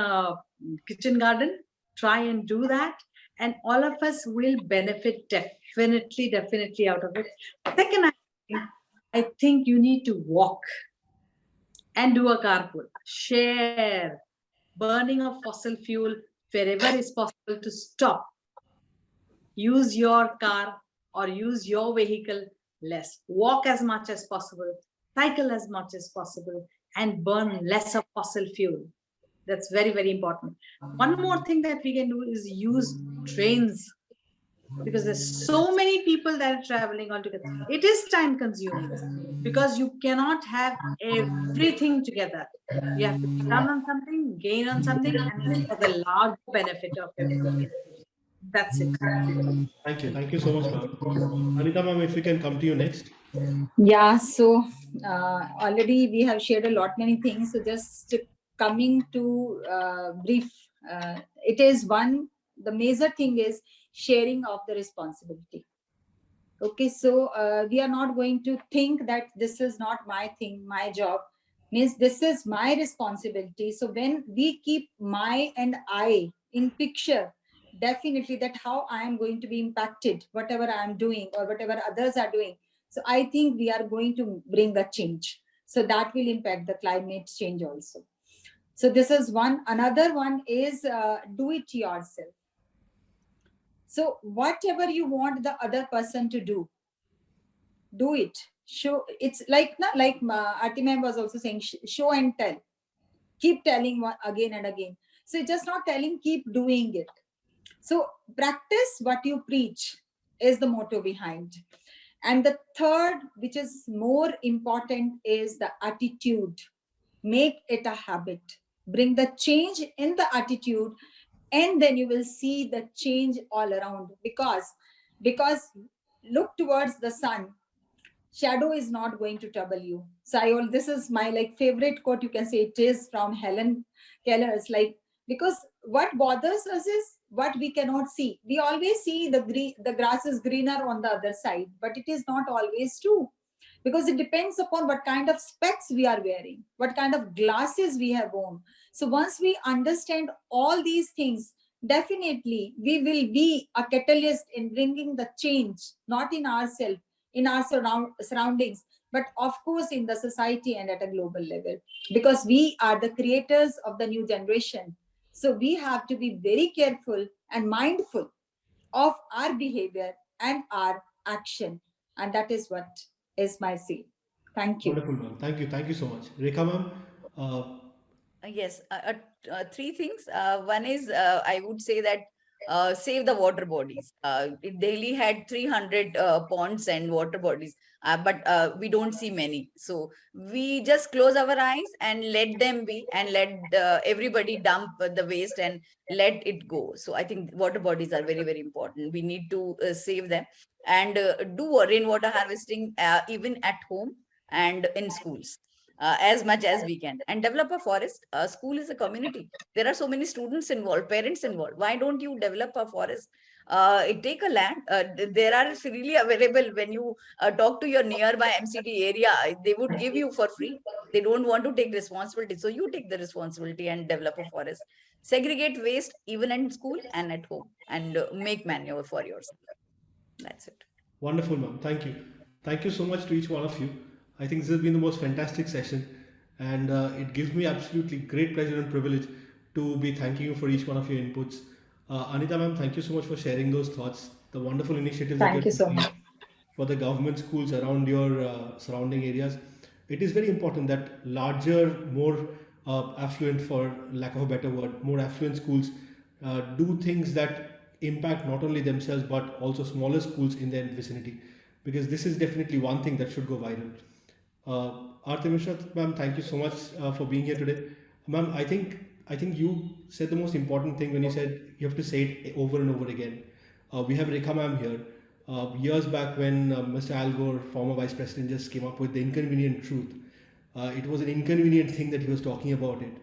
kitchen garden. Try and do that, and all of us will benefit definitely out of it. Second, I think you need to walk and do a carpool. Share. Burning of fossil fuel wherever is possible to stop. Use your car or use your vehicle less. Walk as much as possible, cycle as much as possible, and burn less of fossil fuel. That's very important. One more thing that we can do is use trains, because there's so many people that are traveling all together. It is time consuming because you cannot have everything together. You have to cut on something, gain on something, and for the large benefit of everybody. That's it. Thank you. Thank you so much, ma'am. Anita ma'am, if we can come to you next. Yeah, so already we have shared a lot many things. So just coming to brief, it is one, the major thing is sharing of the responsibility. Okay, so we are not going to think that this is not my thing, my job, means this is my responsibility. So when we keep my and I in picture, definitely that how I am going to be impacted, whatever I am doing or whatever others are doing. So I think we are going to bring the change. So that will impact the climate change also. So this is one. Another one is do it yourself. So whatever you want the other person to do it. Show, it's like Aarti ma'am was also saying, show and tell. Keep telling one again and again. So it's just not telling, keep doing it. So practice what you preach is the motto behind. And the third, which is more important, is the attitude. Make it a habit. Bring the change in the attitude, and then you will see the change all around. Because look towards the sun, shadow is not going to trouble you. So this is my favorite quote, you can say. It is from Helen Keller. It's like, because what bothers us is what we cannot see. We always see the grass is greener on the other side, but it is not always true, because it depends upon what kind of specs we are wearing, what kind of glasses we have on. So once we understand all these things, definitely we will be a catalyst in bringing the change, not in ourselves, in our surroundings, but of course in the society and at a global level, because we are the creators of the new generation. So we have to be very careful and mindful of our behavior and our action. And that is what is my say. Thank you. Wonderful, ma'am. Thank you. Thank you so much. Rekha ma'am, Yes, three things. One is I would say that save the water bodies. Delhi had 300 ponds and water bodies, but we don't see many. So we just close our eyes and let them be, and let everybody dump the waste and let it go. So I think water bodies are very important. We need to save them, and do rainwater harvesting even at home and in schools. As much as we can, and develop a forest. School is a community. There are so many students involved, parents involved. Why don't you develop a forest? Take a land. There are freely available. When you talk to your nearby MCD area, they would give you for free. They don't want to take responsibility, so you take the responsibility and develop a forest. Segregate waste even in school and at home, and make manure for yourself. That's it. wonderful, ma'am. Thank you. Thank you so much to each one of you. I think this has been the most fantastic session, and it gives me absolutely great pleasure and privilege to be thanking you for each one of your inputs. Anita ma'am, thank you so much for sharing those thoughts, the wonderful initiatives that Thank you're you so taking much. for the government schools around your surrounding areas. It is very important that larger, more affluent, for lack of a better word, more affluent schools do things that impact not only themselves but also smaller schools in their vicinity, because this is definitely one thing that should go viral. Aarti Mishra, ma'am, thank you so much for being here today. Ma'am, I think you said the most important thing when you said you have to say it over and over again. We have Rekha ma'am here. Years back when Mr. Al Gore, former vice president, just came up with the inconvenient truth. It was an inconvenient thing that he was talking about it.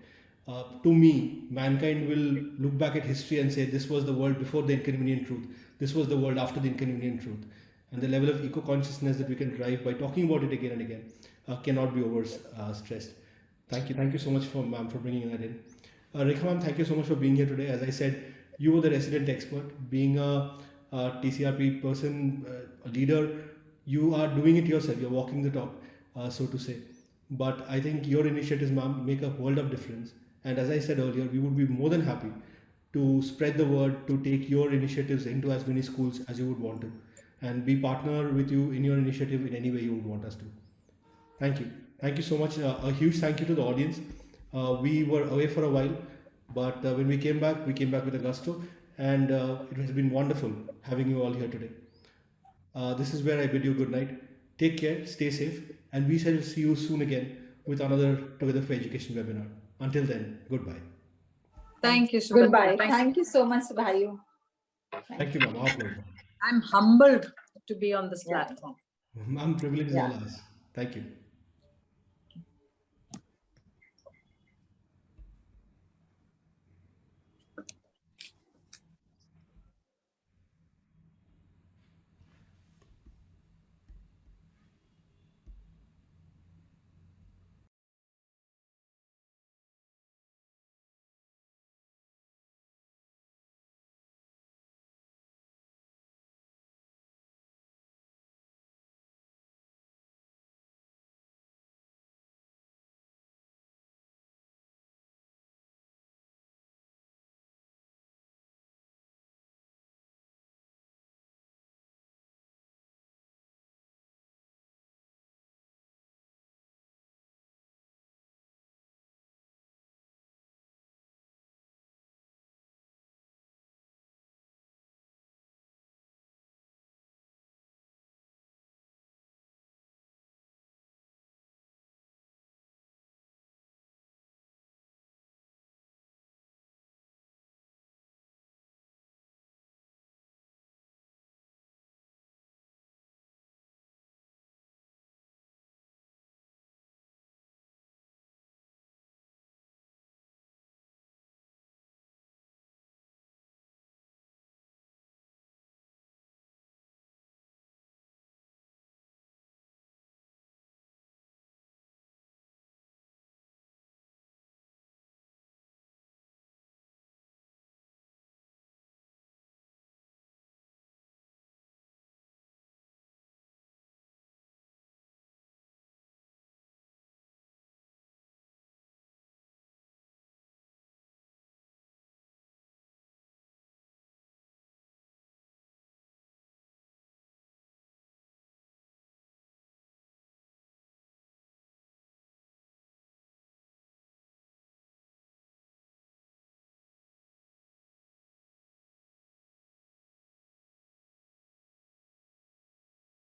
To me, mankind will look back at history and say this was the world before the inconvenient truth. This was the world after the inconvenient truth. And the level of eco-consciousness that we can drive by talking about it again and again cannot be stressed. Thank you so much, ma'am, for bringing that in. Rekha ma'am, thank you so much for being here today. As I said, you were the resident expert. Being a TCRP person, a leader, you are doing it yourself. You're walking the talk, so to say. But I think your initiatives, ma'am, make a world of difference. And as I said earlier, we would be more than happy to spread the word, to take your initiatives into as many schools as you would want to, and be partner with you in your initiative in any way you would want us to. Thank you. Thank you so much. A huge thank you to the audience. We were away for a while, but when we came back with a gusto, and it has been wonderful having you all here today. This is where I bid you good night. Take care, stay safe, and we shall see you soon again with another Together for Education webinar. Until then, goodbye. Thank you, Subhadra. Goodbye. Thank Thank you so much, Bhayu. Thank you, ma'am. Our pleasure. I'm humbled to be on this platform. Ma'am, privilege is Yeah. all ours. Thank you.